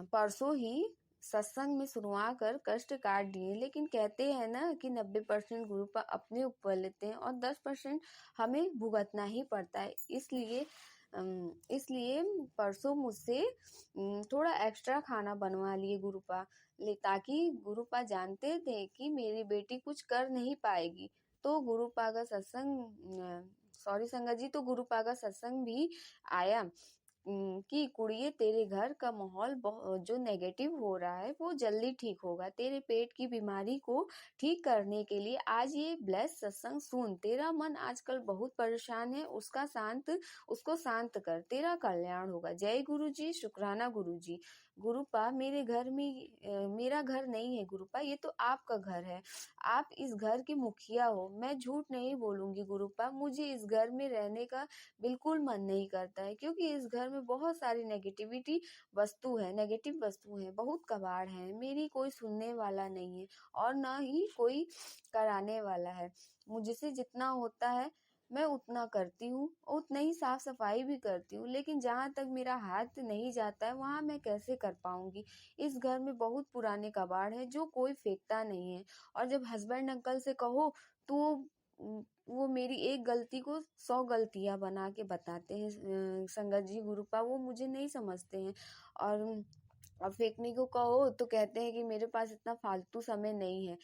परसों ही सत्संग में सुनवा कर कष्ट काट दिए, लेकिन कहते हैं ना कि 90% गुरुपा अपने ऊपर लेते हैं और 10% हमें भुगतना ही पड़ता है। इसलिए परसों मुझसे थोड़ा एक्स्ट्रा खाना बनवा लिए गुरुपा, ताकि गुरुपा जानते थे कि मेरी बेटी कुछ कर नहीं पाएगी। तो गुरुपा का सत्संग, सॉरी संगत जी, तो गुरुपा का सत्संग भी आया कि कुड़िए तेरे घर का माहौल जो नेगेटिव हो रहा है वो जल्दी ठीक होगा। तेरे पेट की बीमारी को ठीक करने के लिए आज ये ब्लेस सत्संग सुन। तेरा मन आजकल बहुत परेशान है, उसको शांत कर, तेरा कल्याण होगा। जय गुरु जी, शुक्राना गुरु जी। गुरुपा मेरे घर में मेरा घर नहीं है गुरुपा, ये तो आपका घर है। आप इस घर के मुखिया हो। मैं झूठ नहीं बोलूंगी गुरुपा, मुझे इस घर में रहने का बिल्कुल मन नहीं करता है, क्योंकि इस घर में बहुत सारी नेगेटिव वस्तु है, बहुत कबाड़ है। मेरी कोई सुनने वाला नहीं है और ना ही कोई कराने वाला है। मुझसे जितना होता है मैं उतना करती हूँ, उतना ही साफ सफाई भी करती हूँ, लेकिन जहाँ तक मेरा हाथ नहीं जाता है वहाँ मैं कैसे कर पाऊंगी। इस घर में बहुत पुराने कबाड़ है जो कोई फेंकता नहीं है। और जब हस्बैंड अंकल से कहो तो वो मेरी एक गलती को 100 गलतियां बना के बताते हैं संगत जी गुरुपा, वो मुझे नहीं समझते हैं। और फेंकने को कहो तो कहते हैं कि मेरे पास इतना फालतू समय नहीं है,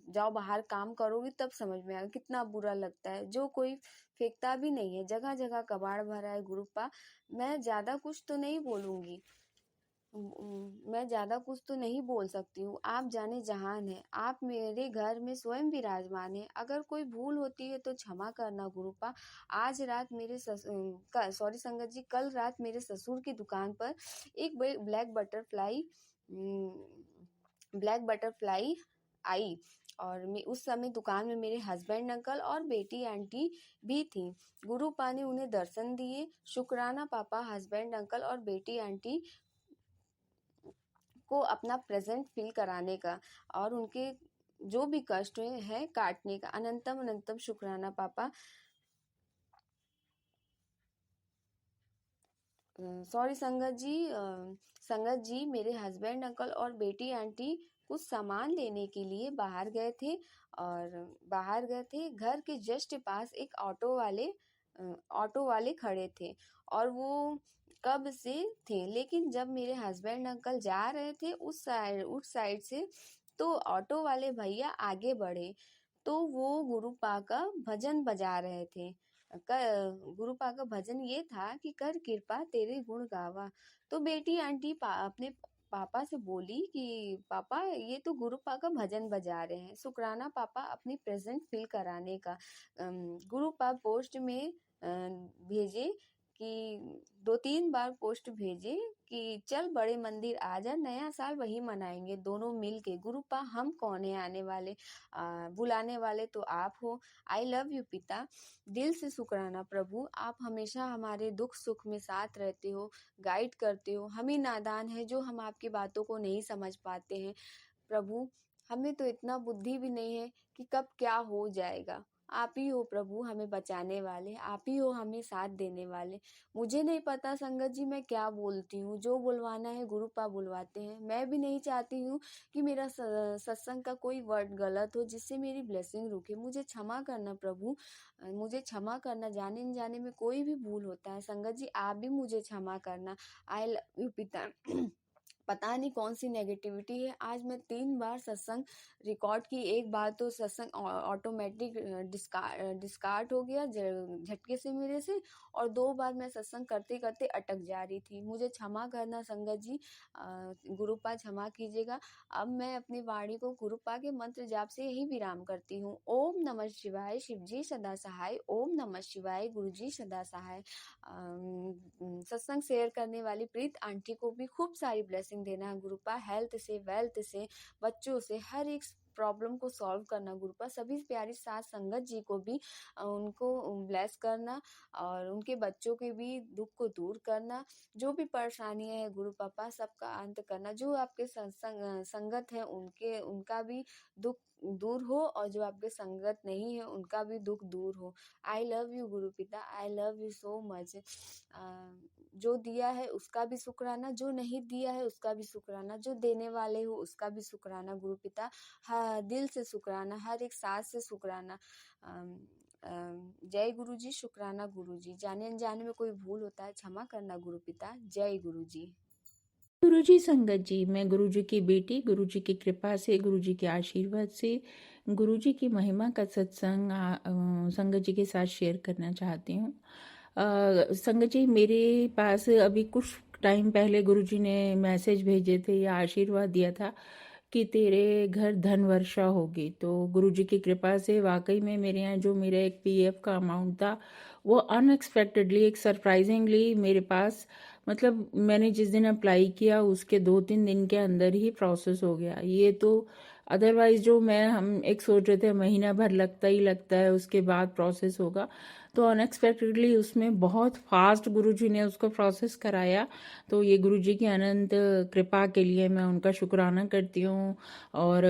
जाओ बाहर काम करोगी तब समझ में आएगा। कितना बुरा लगता है, जो कोई फेंकता भी नहीं है। जगह जगह कबाड़ भरा है गुरुपा। मैं ज्यादा कुछ तो नहीं बोलूंगी, मैं ज्यादा कुछ तो नहीं बोल सकती हूँ। आप जाने जहान है, आप मेरे घर में स्वयं विराजमान है। अगर कोई भूल होती है तो क्षमा करना गुरुपा। आज रात मेरे सॉरी संगत जी, कल रात मेरे ससुर की दुकान पर एक ब्लैक बटरफ्लाई आई, और मैं उस समय दुकान में मेरे हस्बैंड अंकल और बेटी आंटी भी थी। गुरुपा ने उन्हें दर्शन दिए। शुक्राना पापा, हस्बैंड अंकल और बेटी आंटी को अपना प्रेजेंट फील कराने का और उनके जो भी कष्ट है काटने का। अनंतम अनंतम शुक्राना पापा। सॉरी संगत जी मेरे हस्बैंड अंकल और बेटी आंटी कुछ सामान लेने के लिए बाहर गए थे घर के जस्ट पास एक ऑटो वाले खड़े थे और वो कब से थे, लेकिन जब मेरे हस्बैंड अंकल जा रहे थे उस साइड से तो ऑटो वाले भैया आगे बढ़े तो वो गुरुपा का भजन बजा रहे थे। गुरुपा का भजन ये था कि कर कृपा तेरे गुण गावा। तो बेटी आंटी अपने पापा से बोली कि पापा ये तो गुरुपा का भजन बजा रहे हैं। शुक्राना पापा अपनी प्रेजेंट फील कराने का। गुरुपा पोस्ट में भेजे कि 2-3 बार पोस्ट भेजे कि चल बड़े मंदिर आजा, नया साल वही मनाएंगे दोनों मिल के। गुरुपा हम कौन है आने वाले, बुलाने वाले तो आप हो। आई लव यू पिता। दिल से शुक्राना प्रभु, आप हमेशा हमारे दुख सुख में साथ रहते हो, गाइड करते हो। हम ही नादान है जो हम आपकी बातों को नहीं समझ पाते हैं प्रभु। हमें तो इतना बुद्धि भी नहीं है कि कब क्या हो जाएगा। आप ही हो प्रभु हमें बचाने वाले, आप ही हो हमें साथ देने वाले। मुझे नहीं पता संगत जी मैं क्या बोलती हूँ, जो बुलवाना है गुरुपा बुलवाते हैं। मैं भी नहीं चाहती हूँ कि मेरा सत्संग का कोई वर्ड गलत हो जिससे मेरी ब्लेसिंग रुके। मुझे क्षमा करना प्रभु, मुझे क्षमा करना। जाने न जाने में कोई भी भूल होता है संगत जी, आप भी मुझे क्षमा करना। आई लव यू पिता। पता नहीं कौन सी नेगेटिविटी है। आज मैं 3 बार सत्संग रिकॉर्ड की, एक बार तो सत्संग ऑटोमेटिक डिस्कार्ड हो गया झटके से मेरे से, और 2 बार मैं सत्संग करते करते अटक जा रही थी। मुझे क्षमा करना संगत जी, गुरुपा क्षमा कीजिएगा। अब मैं अपनी वाणी को गुरुपा के मंत्र जाप से यही विराम करती हूँ। ओम नमः शिवाय, शिवजी सदा सहाय। ओम नमः शिवाय, गुरुजी सदा सहाय। सत्संग शेयर करने वाली प्रीत आंटी को भी खूब सारी ब्लेसिंग देना गुरुपा, हेल्थ से, वेल्थ से, बच्चों से, हर एक प्रॉब्लम को सॉल्व करना गुरुपा। सभी प्यारी साथ संगत जी को भी उनको ब्लेस करना और उनके बच्चों के भी दुख को दूर करना। जो भी परेशानियां है गुरु पापा सबका अंत करना। जो आपके संगत है उनका भी दुख दूर हो और जो आपके संगत नहीं है उनका भी दुख दूर हो। आई लव यू गुरु पिता, I love you so much. जो दिया है उसका भी शुक्राना, जो नहीं दिया है उसका भी शुक्राना, जो देने वाले हो उसका भी शुक्राना गुरु पिता। हाँ, दिल से शुक्राना, हर एक सांस से शुक्राना। जय गुरु जी, शुक्राना गुरु जी। जाने अनजाने में कोई भूल होता है क्षमा करना गुरु पिता। जय गुरु जी। गुरु जी संगत जी, मैं गुरु जी की बेटी, गुरु जी की कृपा से, गुरु जी के आशीर्वाद से, गुरु जी की महिमा का सत्संग संगत जी के साथ शेयर करना चाहती हूँ। संगत जी, मेरे पास अभी कुछ टाइम पहले गुरु जी ने मैसेज भेजे थे या आशीर्वाद दिया था कि तेरे घर धन वर्षा होगी। तो गुरु जी की कृपा से वाकई में मेरे यहाँ जो मेरा एक पीएफ का अमाउंट था वो अनएक्सपेक्टेडली, एक सरप्राइजिंगली मेरे पास, मतलब मैंने जिस दिन अप्लाई किया उसके 2-3 दिन के अंदर ही प्रोसेस हो गया। ये तो अदरवाइज जो हम एक सोच रहे थे महीना भर लगता ही लगता है उसके बाद प्रोसेस होगा, तो अनएक्सपेक्टेडली उसमें बहुत फास्ट गुरुजी ने उसको प्रोसेस कराया। तो ये गुरुजी की अनंत कृपा के लिए मैं उनका शुक्राना करती हूँ। और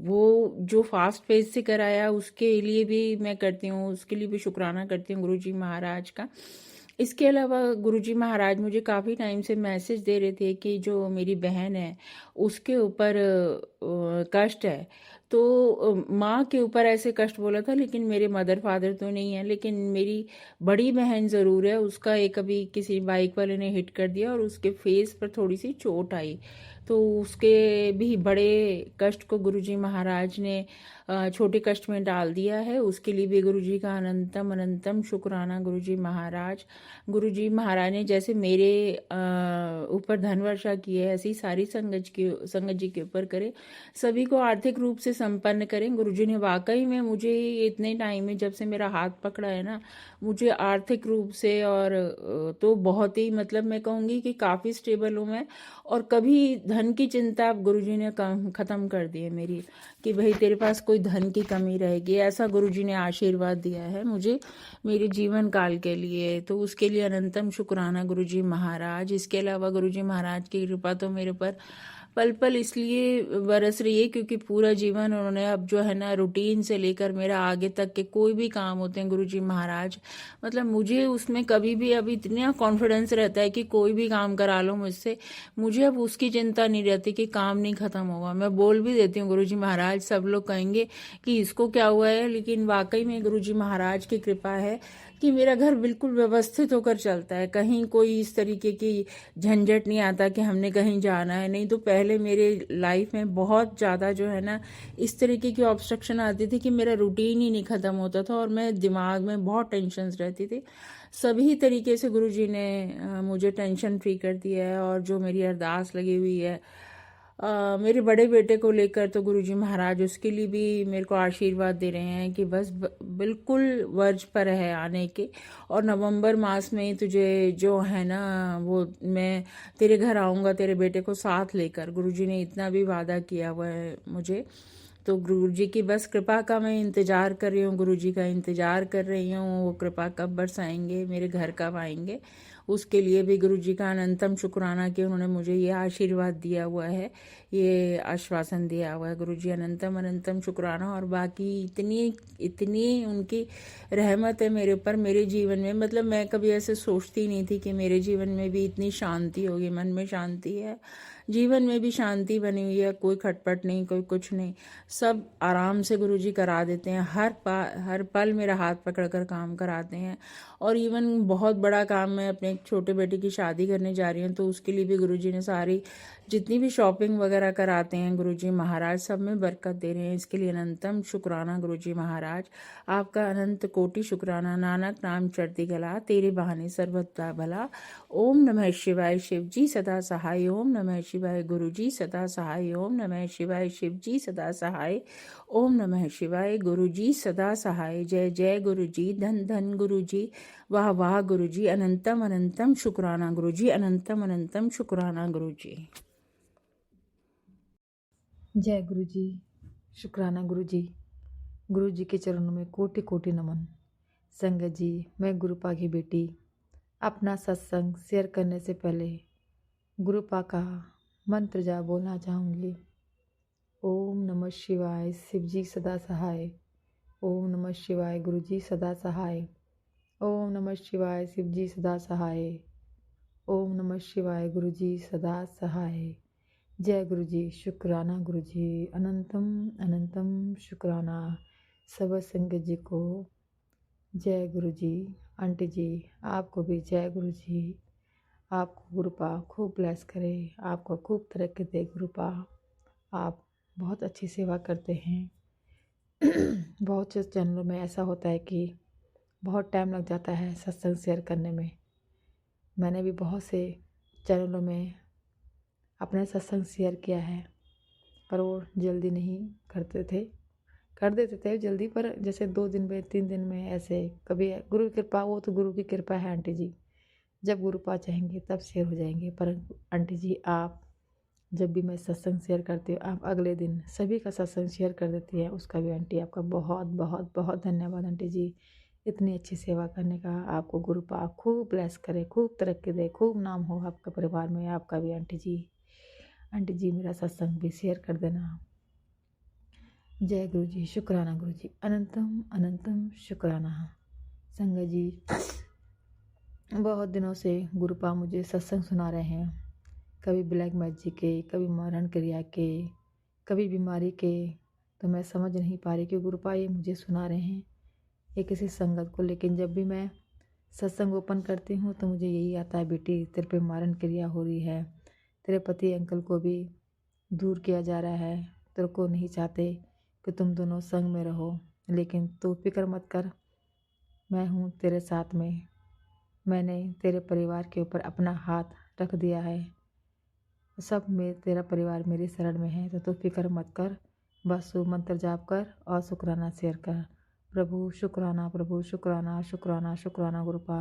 वो जो फास्ट पेज से कराया उसके लिए भी मैं करती हूँ, उसके लिए भी शुक्राना करती हूँ गुरुजी महाराज का। इसके अलावा गुरुजी महाराज मुझे काफ़ी टाइम से मैसेज दे रहे थे कि जो मेरी बहन है उसके ऊपर कष्ट है। तो माँ के ऊपर ऐसे कष्ट बोला था, लेकिन मेरे मदर फादर तो नहीं है, लेकिन मेरी बड़ी बहन ज़रूर है। उसका एक अभी किसी बाइक वाले ने हिट कर दिया और उसके फेस पर थोड़ी सी चोट आई, तो उसके भी बड़े कष्ट को गुरुजी महाराज ने छोटे कष्ट में डाल दिया है। उसके लिए भी गुरुजी का अनंतम अनंतम शुक्राना गुरुजी महाराज। गुरुजी महाराज ने जैसे मेरे ऊपर धन वर्षा की है ऐसी सारी संगत जी के ऊपर करे, सभी को आर्थिक रूप से संपन्न करें। गुरुजी ने वाकई में मुझे इतने टाइम में जब से मेरा हाथ पकड़ा है ना, मुझे आर्थिक रूप से और तो बहुत ही मतलब मैं कहूँगी कि काफ़ी स्टेबल हूँ मैं। और कभी धन की चिंता अब गुरुजी ने ख़त्म कर दी है मेरी, कि भाई तेरे पास कोई धन की कमी रहेगी, ऐसा गुरुजी ने आशीर्वाद दिया है मुझे मेरे जीवन काल के लिए। तो उसके लिए अनंतम शुक्राना गुरुजी महाराज। इसके अलावा गुरुजी महाराज की कृपा तो मेरे पर पल पल इसलिए बरस रही है क्योंकि पूरा जीवन उन्होंने अब जो है ना रूटीन से लेकर मेरा आगे तक के कोई भी काम होते हैं गुरुजी महाराज, मतलब मुझे उसमें कभी भी अब इतना कॉन्फिडेंस रहता है कि कोई भी काम करा लो मुझसे, मुझे अब उसकी चिंता नहीं रहती कि काम नहीं खत्म होगा। मैं बोल भी देती हूँ गुरुजी महाराज, सब लोग कहेंगे कि इसको क्या हुआ है, लेकिन वाकई में गुरुजी महाराज की कृपा है कि मेरा घर बिल्कुल व्यवस्थित होकर चलता है। कहीं कोई इस तरीके की झंझट नहीं आता कि हमने कहीं जाना है। नहीं तो पहले मेरे लाइफ में बहुत ज़्यादा जो है ना इस तरीके की ऑब्स्ट्रक्शन आती थी कि मेरा रूटीन ही नहीं ख़त्म होता था और मैं दिमाग में बहुत टेंशन रहती थी। सभी तरीके से गुरुजी ने मुझे टेंशन फ्री कर दिया है। और जो मेरी अरदास लगी हुई है मेरे बड़े बेटे को लेकर, तो गुरुजी महाराज उसके लिए भी मेरे को आशीर्वाद दे रहे हैं कि बस बिल्कुल वर्ज पर है आने के। और नवंबर मास में तुझे जो है ना वो मैं तेरे घर आऊँगा तेरे बेटे को साथ लेकर, गुरुजी ने इतना भी वादा किया हुआ है मुझे। तो गुरुजी की बस कृपा का मैं इंतज़ार कर रही हूँ, गुरुजी का इंतज़ार कर रही हूँ, वो कृपा कब बरसाएंगे, मेरे घर कब आएंगे। उसके लिए भी गुरुजी का अनंतम शुक्राना कि उन्होंने मुझे ये आशीर्वाद दिया हुआ है, ये आश्वासन दिया हुआ है। गुरुजी अनंतम अनंतम शुक्राना। और बाकी इतनी इतनी उनकी रहमत है मेरे ऊपर, मेरे जीवन में, मतलब मैं कभी ऐसे सोचती नहीं थी कि मेरे जीवन में भी इतनी शांति होगी। मन में शांति है, जीवन में भी शांति बनी हुई है, कोई खटपट नहीं, कोई कुछ नहीं, सब आराम से गुरुजी करा देते हैं। हर पल मेरा हाथ पकड़कर काम कराते हैं। और इवन बहुत बड़ा काम, मैं अपने एक छोटे बेटे की शादी करने जा रही हूँ, तो उसके लिए भी गुरुजी ने सारी जितनी भी शॉपिंग वगैरह कराते हैं गुरुजी महाराज, सब में बरकत दे रहे हैं। इसके लिए अनंतम शुक्राना गुरुजी महाराज, आपका अनंत कोटि शुक्राना। नानक नाम चढ़ती गला, तेरे बहाने सर्वदा भला। ओम नमः शिवाय शिव जी सदा सहाय। ओम नमः शिवाय गुरु जी सदा सहाय। ओम नमः शिवाय शिव जी सदा सहाय। ओम नमः शिवाय गुरु जी सदा सहाय। जय जय गुरु जी, धन धन गुरु जी, वाह वाह गुरु जी, अनंतम अनंतम शुक्राना गुरु जी, अनंतम अनंतम शुक्राना गुरु जी। जय गुरु जी, शुक्राना गुरु जी। गुरु जी के चरणों में कोटि कोटि नमन। संगत जी, मैं गुरुपा की बेटी अपना सत्संग शेयर करने से पहले गुरुपा का मंत्र जा बोलना चाहूँगी। ओम नमः शिवाय शिव जी सदा सहाय। ओम नमः शिवाय गुरु जी सदा सहाय। ओम नमः शिवाय शिव जी सदा सहाय। ओम नमः शिवाय गुरु जी सदा सहाय। जय गुरु जी, शुक्राना गुरु जी, अनंतम अनंतम शुक्राना सब संगत जी को। जय गुरु जी। आंटी जी, आपको भी जय गुरु जी। आपको गुरुपा खूब ब्लेस करे, आपको खूब तरक्की दे गुरुपा। आप बहुत अच्छी सेवा करते हैं। बहुत से चैनलों में ऐसा होता है कि बहुत टाइम लग जाता है सत्संग शेयर करने में। मैंने भी बहुत से चैनलों में अपने सत्संग शेयर किया है, पर वो जल्दी नहीं करते थे, कर देते थे जल्दी, पर जैसे 2 दिन में 3 दिन में ऐसे। कभी गुरु की कृपा, वो तो गुरु की कृपा है आंटी जी, जब गुरुपा चाहेंगे तब शेयर हो जाएंगे। पर आंटी जी, आप जब भी मैं सत्संग शेयर करती हूँ, आप अगले दिन सभी का सत्संग शेयर कर देती हैं, उसका भी आंटी आपका बहुत बहुत बहुत धन्यवाद आंटी जी। इतनी अच्छी सेवा करने का आपको गुरुपा खूब ब्लेस करे, खूब तरक्की दे, खूब नाम हो आपका परिवार में, आपका भी आंटी जी। आंटी जी, मेरा सत्संग भी शेयर कर देना। जय गुरु जी, शुक्राना गुरु जी, अनंतम अनंतम शुक्राना। संगत जी, बहुत दिनों से गुरुपा मुझे सत्संग सुना रहे हैं, कभी ब्लैक मैजिक के, कभी मरण क्रिया के, कभी बीमारी के। तो मैं समझ नहीं पा रही कि गुरुपा ये मुझे सुना रहे हैं ये किसी संगत को। लेकिन जब भी मैं सत्संग ओपन करती हूँ तो मुझे यही आता है, बेटी तेरे पे मरण क्रिया हो रही है, तेरे पति अंकल को भी दूर किया जा रहा है, तेरे को नहीं चाहते कि तुम दोनों संग में रहो, लेकिन तू फिक्र मत कर, मैं हूँ तेरे साथ में। मैंने तेरे परिवार के ऊपर अपना हाथ रख दिया है, सब में तेरा परिवार मेरी शरण में है, तो तू फिक्र मत कर, वास्तु मंत्र जाप कर और शुक्राना शेयर कर। प्रभु शुक्राना, प्रभु शुक्राना, शुक्राना शुक्राना गुरुपा,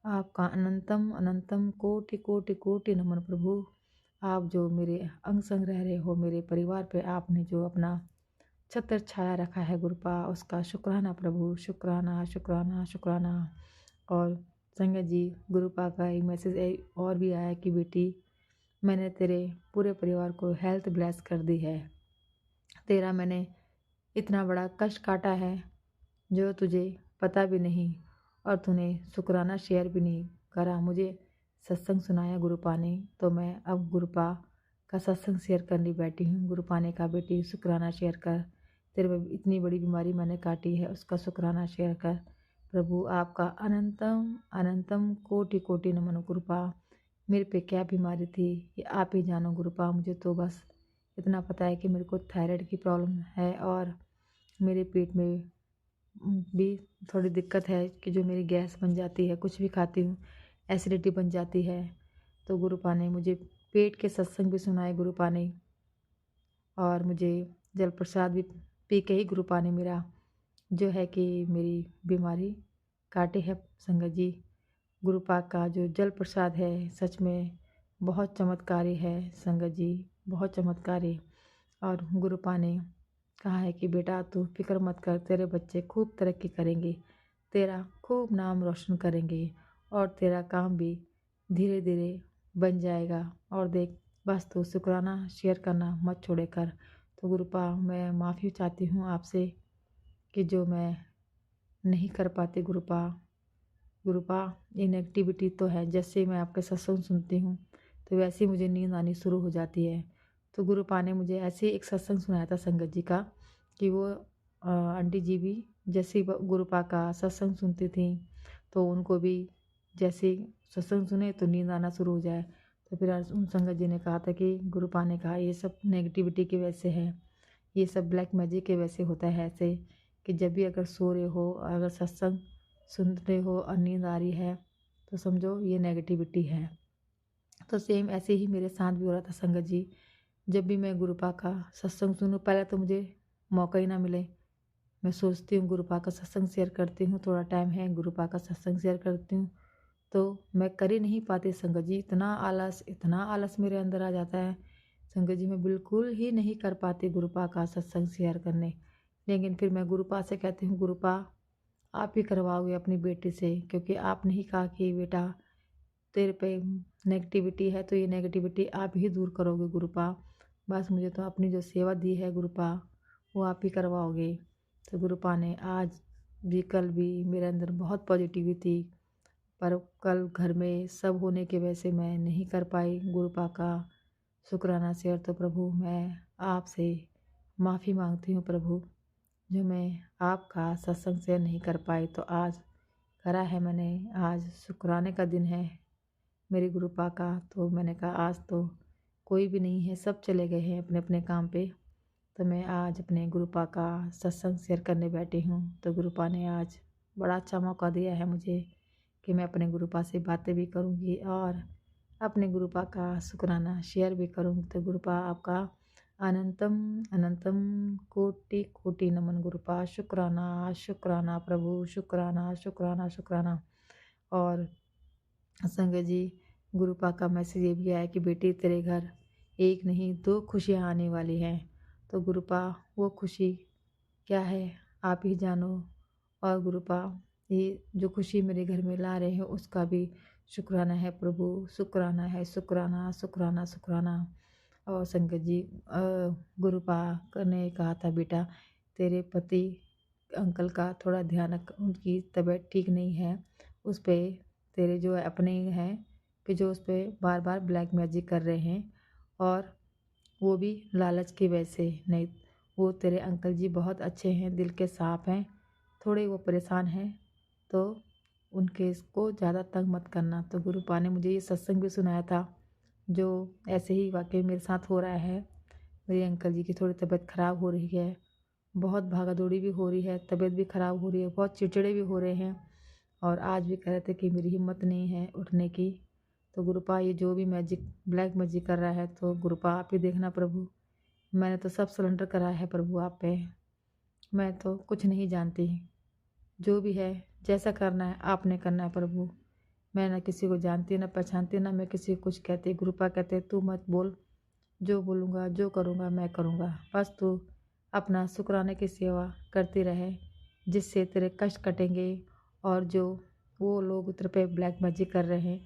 आपका अनंतम अनंतम कोटि कोटि कोटि नमन प्रभु। आप जो मेरे अंग संग रह रहे हो, मेरे परिवार पे आपने जो अपना छत्र छाया रखा है गुरुपा, उसका शुक्राना प्रभु, शुक्राना शुक्राना शुक्राना। और संगत जी, गुरुपा का एक मैसेज और भी आया कि बेटी, मैंने तेरे पूरे परिवार को हेल्थ ब्लेस कर दी है। तेरा मैंने इतना बड़ा कष्ट काटा है जो तुझे पता भी नहीं, और तूने शुक्राना शेयर भी नहीं करा। मुझे सत्संग सुनाया गुरुपा ने, तो मैं अब गुरुपा का सत्संग शेयर करने बैठी हूँ। गुरुपा ने कहा बेटी शुक्राना शेयर कर, तेरे इतनी बड़ी बीमारी मैंने काटी है, उसका शुक्राना शेयर कर। प्रभु आपका अनंतम अनंतम कोटि कोटि नमन गुरुपा। मेरे पे क्या बीमारी थी ये आप ही जानो गुरुपा। मुझे तो बस इतना पता है कि मेरे को थायराइड की प्रॉब्लम है, और मेरे पेट में भी थोड़ी दिक्कत है कि जो मेरी गैस बन जाती है, कुछ भी खाती हूँ एसिडिटी बन जाती है। तो गुरुपा ने मुझे पेट के सत्संग भी सुनाए गुरुपा ने, और मुझे जल प्रसाद भी पी के ही गुरुपा ने मेरा जो है कि मेरी बीमारी काटे है। संगत जी, गुरुपा का जो जल प्रसाद है सच में बहुत चमत्कारी है संगत जी, बहुत चमत्कारी। और गुरुपा ने कहा है कि बेटा तू फिक्र मत कर, तेरे बच्चे खूब तरक्की करेंगे, तेरा खूब नाम रोशन करेंगे, और तेरा काम भी धीरे धीरे बन जाएगा। और देख, बस तू शुक्राना शेयर करना मत छोड़े कर। तो गुरुपा मैं माफ़ी चाहती हूँ आपसे कि जो मैं नहीं कर पाती गुरुपा। गुरुपा ये नेगेटिविटी तो है, जैसे मैं आपके सत्संग सुनती हूँ तो वैसे ही मुझे नींद आनी शुरू हो जाती है। तो गुरुपा ने मुझे ऐसे एक सत्संग सुनाया था संगत जी का कि वो आंटी जी भी जैसे गुरुपा का सत्संग सुनती थी, तो उनको भी जैसे सत्संग सुने तो नींद आना शुरू हो जाए। तो फिर उन संगत जी ने कहा था कि गुरुपा ने कहा ये सब नेगेटिविटी की वजह से है, ये सब ब्लैक मैजिक के वजह से होता है ऐसे, कि जब भी अगर सो रहे हो, अगर सत्संग सुन रहे हो और नींद आ रही है तो समझो ये नेगेटिविटी है। तो सेम ऐसे ही मेरे साथ भी हो रहा था संगत जी। जब भी मैं गुरुपा का सत्संग सुनूं, पहले तो मुझे मौका ही ना मिले, मैं सोचती हूँ गुरुपा का सत्संग शेयर करती हूँ, थोड़ा टाइम है गुरुपा का सत्संग शेयर करती हूँ, तो मैं कर ही नहीं पाती संगत जी। इतना आलस मेरे अंदर आ जाता है संगत जी, मैं बिल्कुल ही नहीं कर पाती गुरुपा का सत्संग शेयर करने। लेकिन फिर मैं गुरुपा से कहती हूँ गुरुपा आप ही करवाओगे अपनी बेटी से, क्योंकि आपने ही कहा कि बेटा तेरे पे नेगेटिविटी है तो ये नेगेटिविटी आप ही दूर करोगे गुरुपा। बस मुझे तो अपनी जो सेवा दी है गुरुपा वो आप ही करवाओगे। तो गुरुपा ने आज भी कल भी मेरे अंदर बहुत पॉजिटिविटी, पर कल घर में सब होने की वजह से मैं नहीं कर पाई गुरुपा का शुक्राना शेयर। तो प्रभु मैं आपसे माफ़ी मांगती हूँ प्रभु, जो मैं आपका सत्संग शेयर नहीं कर पाई। तो आज करा है मैंने, आज शुक्राने का दिन है मेरी गुरुपा का। तो मैंने कहा आज तो कोई भी नहीं है, सब चले गए हैं अपने अपने काम पे, तो मैं आज अपने गुरुपा का सत्संग शेयर करने बैठी हूँ। तो गुरुपा ने आज बड़ा अच्छा मौका दिया है मुझे कि मैं अपने गुरुपा से बातें भी करूँगी और अपने गुरुपा का शुक्राना शेयर भी करूँगी। तो गुरुपा आपका अनंतम अनंतम कोटि कोटि नमन गुरुपा। शुक्राना शुक्राना प्रभु, शुक्राना शुक्राना शुक्राना। और संगत जी, गुरुपा का मैसेज ये भी आया कि बेटी तेरे घर एक नहीं 2 खुशियाँ आने वाली हैं। तो गुरुपा वो खुशी क्या है आप ही जानो, और गुरुपा ये जो खुशी मेरे घर में ला रहे हैं उसका भी शुक्राना है प्रभु, शुक्राना है, शुक्राना शुक्राना शुक्राना। और संगत जी, गुरुपा ने कहा था बेटा तेरे पति अंकल का थोड़ा ध्यान रख, उनकी तबीयत ठीक नहीं है, उस पर तेरे जो अपने हैं कि जो उस पर बार बार ब्लैक मैजिक कर रहे हैं, और वो भी लालच की वजह से। नहीं, वो तेरे अंकल जी बहुत अच्छे हैं, दिल के साफ़ हैं, थोड़े वो परेशान हैं, तो उनके इसको ज़्यादा तंग मत करना। तो गुरुपा ने मुझे ये सत्संग भी सुनाया था जो ऐसे ही वाकई मेरे साथ हो रहा है। मेरे अंकल जी की थोड़ी तबीयत ख़राब हो रही है, बहुत भागा दौड़ी भी हो रही है, तबीयत भी ख़राब हो रही है, बहुत चिड़चिड़े भी हो रहे हैं, और आज भी कह रहे थे कि मेरी हिम्मत नहीं है उठने की। तो गुरुपा ये जो भी मैजिक ब्लैक मैजिक कर रहा है तो गुरुपा आप ही देखना प्रभु, मैंने तो सब सरेंडर करा है प्रभु आप पे। मैं तो कुछ नहीं जानती, जो भी है जैसा करना है आपने करना है प्रभु। मैं ना किसी को जानती ना पहचानती, ना मैं किसी को कुछ कहती। गुरुपा कहते तू मत बोल, जो बोलूँगा जो करूँगा मैं करूँगा, बस तू अपना शुक्राने की सेवा करती रहे, जिससे तेरे कष्ट कटेंगे। और जो वो लोग तेरे पे ब्लैक मैजिक कर रहे हैं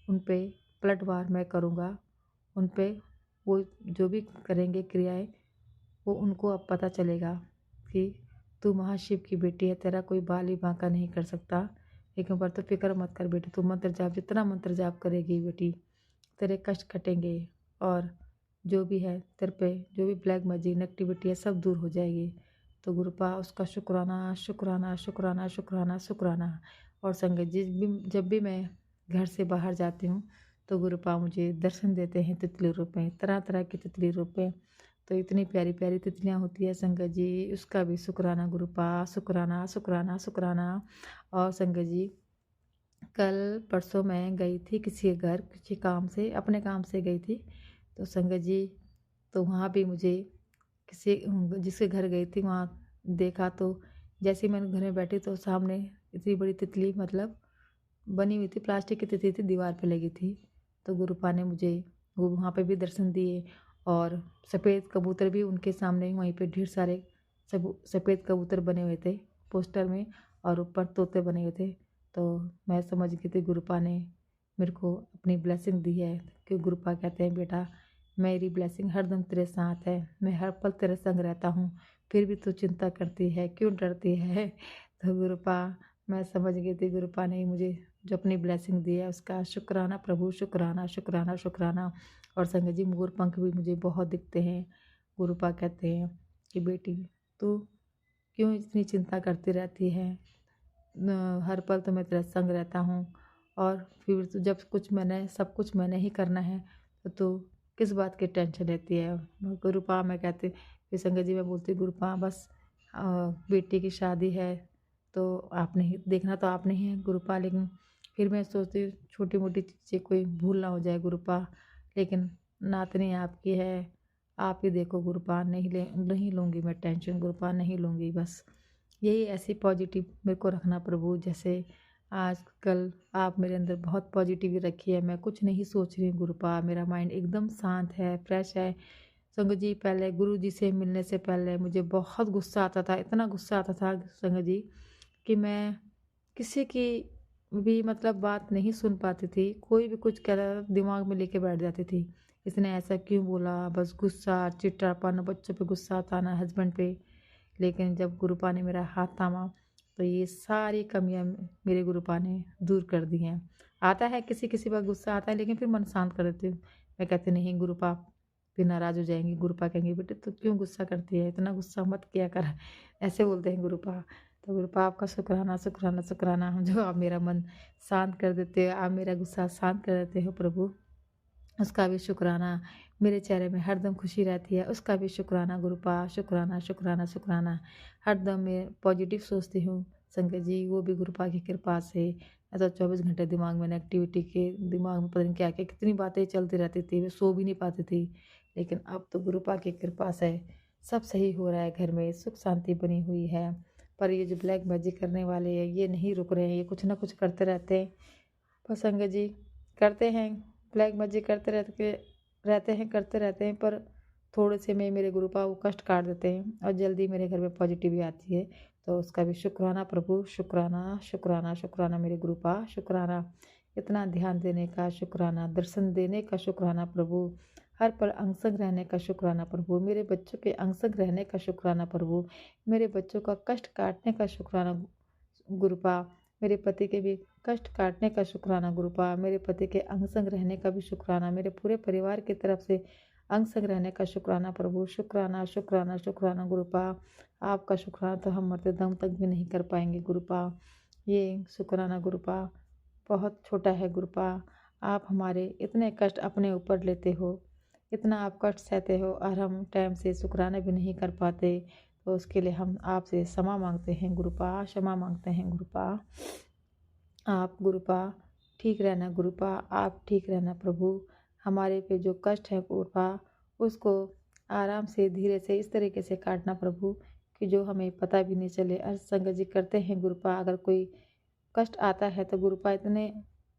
उन पे पलटवार मैं करूँगा। उन पे वो जो भी करेंगे क्रियाएं, वो उनको अब पता चलेगा कि तू महाशिव की बेटी है, तेरा कोई बाल ही बांका नहीं कर सकता। लेकिन पर तो फिक्र मत कर बेटी, तू मंत्र जाप जितना मंत्र जाप करेगी बेटी, तेरे कष्ट कटेंगे। और जो भी है तेरे पे जो भी ब्लैक मैजिक नेगेटिविटी है सब दूर हो जाएगी। तो गुरुपा उसका शुक्राना शुक्राना शुक्राना शुक्राना शुक्राना। और संगत जी जब भी मैं घर से बाहर जाती हूँ तो गुरुपा मुझे दर्शन देते हैं तितली रूप में, तरह तरह की तितली रूप में। तो इतनी प्यारी प्यारी तितलियाँ होती है संगत जी, उसका भी शुक्राना गुरुपा, शुक्राना शुक्राना शुक्राना। और संगत जी कल परसों मैं गई थी किसी के घर, किसी काम से, अपने काम से गई थी। तो संगत जी तो वहाँ भी मुझे किसी जिसके घर गई थी वहाँ देखा, तो जैसे ही मैंने घर में बैठी तो सामने इतनी बड़ी तितली मतलब बनी हुई थी, प्लास्टिक की तितली थी, दीवार पे लगी थी। तो गुरुपा ने मुझे वो वहाँ पे भी दर्शन दिए। और सफ़ेद कबूतर भी उनके सामने वहीं पे ढेर सारे सफ़ेद कबूतर बने हुए थे पोस्टर में, और ऊपर तोते बने हुए थे। तो मैं समझ गई थी गुरुपा ने मेरे को अपनी ब्लेसिंग दी है। कि गुरुपा कहते हैं बेटा मेरी ब्लेसिंग हरदम तेरे साथ है, मैं हर पल तेरे संग रहता हूँ, फिर भी तू चिंता करती है, क्यों डरती है। तो गुरुपा मैं समझ गई थी गुरुपा ने मुझे जो अपनी ब्लेसिंग दी है उसका शुक्राना प्रभु, शुक्राना शुक्राना शुक्राना। और संगत जी मोर पंख भी मुझे बहुत दिखते हैं। गुरुपा कहते हैं कि बेटी तू क्यों इतनी चिंता करती रहती है, हर पल तो मैं तेरा संग रहता हूँ। और फिर तो जब सब कुछ मैंने ही करना है तो तू किस बात की टेंशन लेती है। गुरुपा मैं कहती फिर संगत जी मैं बोलती गुरुपा बस बेटी की शादी है तो आपने ही देखना, तो आपने ही है गुरुपा। लेकिन फिर मैं सोचती हूँ छोटी मोटी चीज़ें कोई भूल ना हो जाए गुरुपा, लेकिन नातनी आपकी है, आप ही देखो गुरुपा, नहीं लूँगी मैं टेंशन गुरुपा, नहीं लूँगी। बस यही ऐसी पॉजिटिव मेरे को रखना प्रभु, जैसे आजकल आप मेरे अंदर बहुत पॉजिटिव रखी है, मैं कुछ नहीं सोच रही हूँ गुरुपा, मेरा माइंड एकदम शांत है, फ्रेश है। संगत जी पहले गुरु जी से मिलने से पहले मुझे बहुत गुस्सा आता था, इतना गुस्सा आता था संगत जी कि मैं किसी की भी मतलब बात नहीं सुन पाती थी। कोई भी कुछ कह रहा था दिमाग में लेके बैठ जाती थी, इसने ऐसा क्यों बोला, बस गुस्सा चिड़चिड़ापन, बच्चों पे गुस्सा आता ना, हस्बैंड पे। लेकिन जब गुरुपा ने मेरा हाथ थामा तो ये सारी कमियां मेरे गुरुपा ने दूर कर दी हैं। आता है किसी किसी पर गुस्सा आता है, लेकिन फिर मन शांत कर देती हूँ। मैं कहती नहीं गुरुपा फिर नाराज़ हो जाएंगी, गुरुपा कहेंगे बेटे तू क्यों गुस्सा करती है, इतना गुस्सा मत किया कर, ऐसे बोलते हैं गुरुपा। तो गुरुपा आपका शुक्राना शुक्राना शुक्राना, जो आप मेरा मन शांत कर देते हो, आप मेरा गुस्सा शांत कर देते हो प्रभु, उसका भी शुक्राना। मेरे चेहरे में हरदम खुशी रहती है, उसका भी शुक्राना गुरुपा, शुक्राना शुक्राना शुक्राना। हरदम मैं पॉजिटिव सोचती हूँ संगत जी, वो भी गुरुपा की कृपा से। मैं तो 24 घंटे दिमाग में नेगेटिविटी के दिमाग में पता नहीं क्या क्या कितनी बातें चलती रहती थी, मैं सो भी नहीं पाती थी। लेकिन अब तो गुरुपा की कृपा से सब सही हो रहा है, घर में सुख शांति बनी हुई है। पर ये जो ब्लैक मैजिक करने वाले हैं ये नहीं रुक रहे हैं, ये कुछ ना कुछ करते रहते हैं। पर संगत जी करते हैं, ब्लैक मैजिक करते रहते हैं, पर थोड़े से में मेरे गुरुपा वो कष्ट काट देते हैं और जल्दी मेरे घर में पॉजिटिविटी आती है। तो उसका भी शुक्राना प्रभु, शुक्राना शुक्राना शुक्राना मेरे गुरुपा, शुक्राना इतना ध्यान देने का शुक्राना, दर्शन देने का शुक्राना प्रभु, हर पल अंग संग रहने का शुक्राना प्रभु, मेरे बच्चों के अंग संग रहने का शुक्राना प्रभु, मेरे बच्चों का कष्ट काटने का शुक्राना गुरुपा, मेरे पति के भी कष्ट काटने का शुक्राना गुरुपा, मेरे पति के अंग संग रहने का भी शुक्राना, मेरे पूरे परिवार की तरफ से अंग संग रहने का शुक्राना प्रभु, शुक्राना शुक्राना शुक्राना गुरुपा। आपका शुक्राना तो हम मरते दम तक भी नहीं कर पाएंगे गुरुपा। ये शुक्राना गुरुपा बहुत छोटा है गुरुपा, आप हमारे इतने कष्ट अपने ऊपर लेते हो, इतना आप कष्ट सहते हो और हम टाइम से शुक्राना भी नहीं कर पाते। तो उसके लिए हम आपसे क्षमा मांगते हैं गुरुपा, क्षमा मांगते हैं गुरुपा। आप गुरुपा ठीक रहना गुरुपा, आप ठीक रहना प्रभु, हमारे पे जो कष्ट है गुरुपा उसको आराम से धीरे से इस तरीके से काटना प्रभु कि जो हमें पता भी नहीं चले। और संगत जी करते हैं गुरुपा, अगर कोई कष्ट आता है तो गुरुपा इतने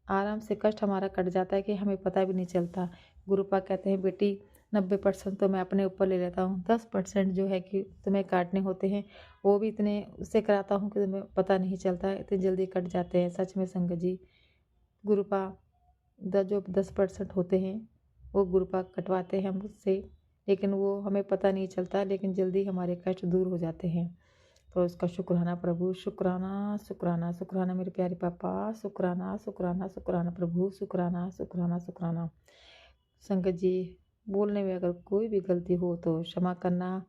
आराम से कष्ट हमारा कट जाता है कि हमें पता भी नहीं चलता। गुरुपा कहते हैं बेटी 90% तो मैं अपने ऊपर ले लेता हूँ, 10% जो है कि तुम्हें काटने होते हैं वो भी इतने उससे कराता हूँ कि तुम्हें पता नहीं चलता है, इतनी जल्दी कट जाते हैं। सच में संगत जी गुरुपा जो 10% होते हैं वो गुरुपा कटवाते हैं मुझसे, लेकिन वो हमें पता नहीं चलता, लेकिन जल्दी हमारे कष्ट दूर हो जाते हैं। तो उसका शुक्राना प्रभु, शुक्राना शुक्राना शुक्राना मेरे प्यारे पापा, शुक्राना शुक्राना शुक्राना प्रभु, शुक्राना शुक्राना शुक्राना। संगत जी बोलने में अगर कोई भी गलती हो तो क्षमा करना,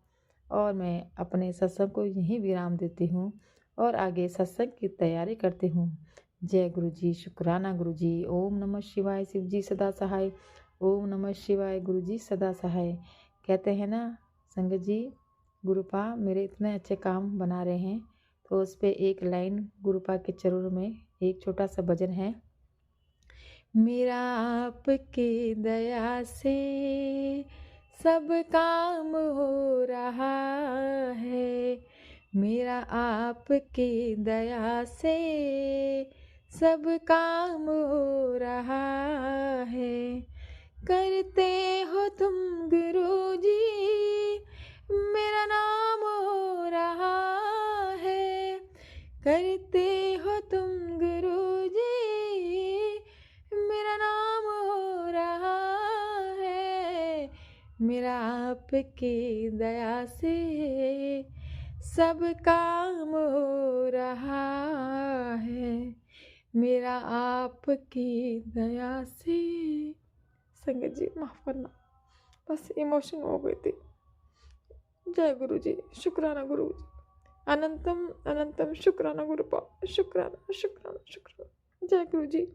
और मैं अपने सत्संग को यहीं विराम देती हूँ और आगे सत्संग की तैयारी करती हूँ। जय गुरु जी, शुक्राना गुरु जी। ओम नमः शिवाय, शिव जी सदा सहाय। ओम नमः शिवाय, गुरु जी सदा सहाय। कहते हैं ना संगत जी गुरुपा मेरे इतने अच्छे काम बना रहे हैं, तो उस पर एक लाइन गुरुपा के चरणों में एक छोटा सा भजन है। मेरा आपकी दया से सब काम हो रहा है, मेरा आपकी दया से सब काम हो रहा है। करते हो तुम गुरुजी मेरा नाम हो रहा है, करते हो तुम गुरुजी मेरा नाम हो रहा है। मेरा आपकी दया से सब काम हो रहा है, मेरा आपकी दया से। संगत जी माफ करना, बस इमोशन हो गई थी। जय गुरु जी, शुक्राना गुरु जी, अनंतम अनंतम शुक्राना गुरुपा, शुक्राना शुक्राना शुक्राना। जय गुरु जी,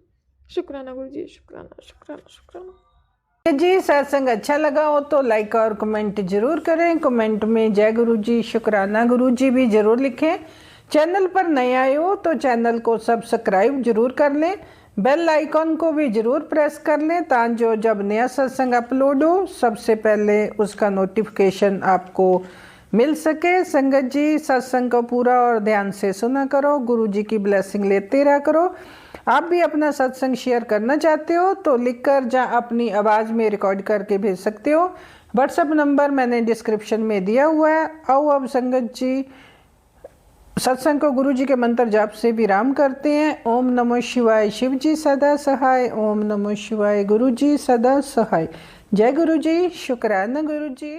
शुक्राना गुरु जी, शुक्राना शुक्राना शुक्राना। जी सत्संग अच्छा लगा हो तो लाइक और कमेंट जरूर करें। कमेंट में जय गुरु जी, शुक्राना गुरु जी भी जरूर लिखें। चैनल पर नए आए हो तो चैनल को सब्सक्राइब जरूर कर लें, बेल आइकॉन को भी जरूर प्रेस कर लें ताकि जब नया सत्संग अपलोड हो सबसे पहले उसका नोटिफिकेशन आपको मिल सके। संगत जी सत्संग को पूरा और ध्यान से सुना करो, गुरु जी की ब्लेसिंग लेते रहा करो। आप भी अपना सत्संग शेयर करना चाहते हो तो लिखकर या अपनी आवाज़ में रिकॉर्ड करके भेज सकते हो। व्हाट्सएप नंबर मैंने डिस्क्रिप्शन में दिया हुआ है। आओ अब संगत जी सत्संग को गुरु जी के मंत्र जाप से विराम करते हैं। ओम नमः शिवाय, शिव जी सदा सहाय। ओम नमः शिवाय, गुरु जी सदा सहाय। जय गुरु जी, शुक्राना गुरु जी।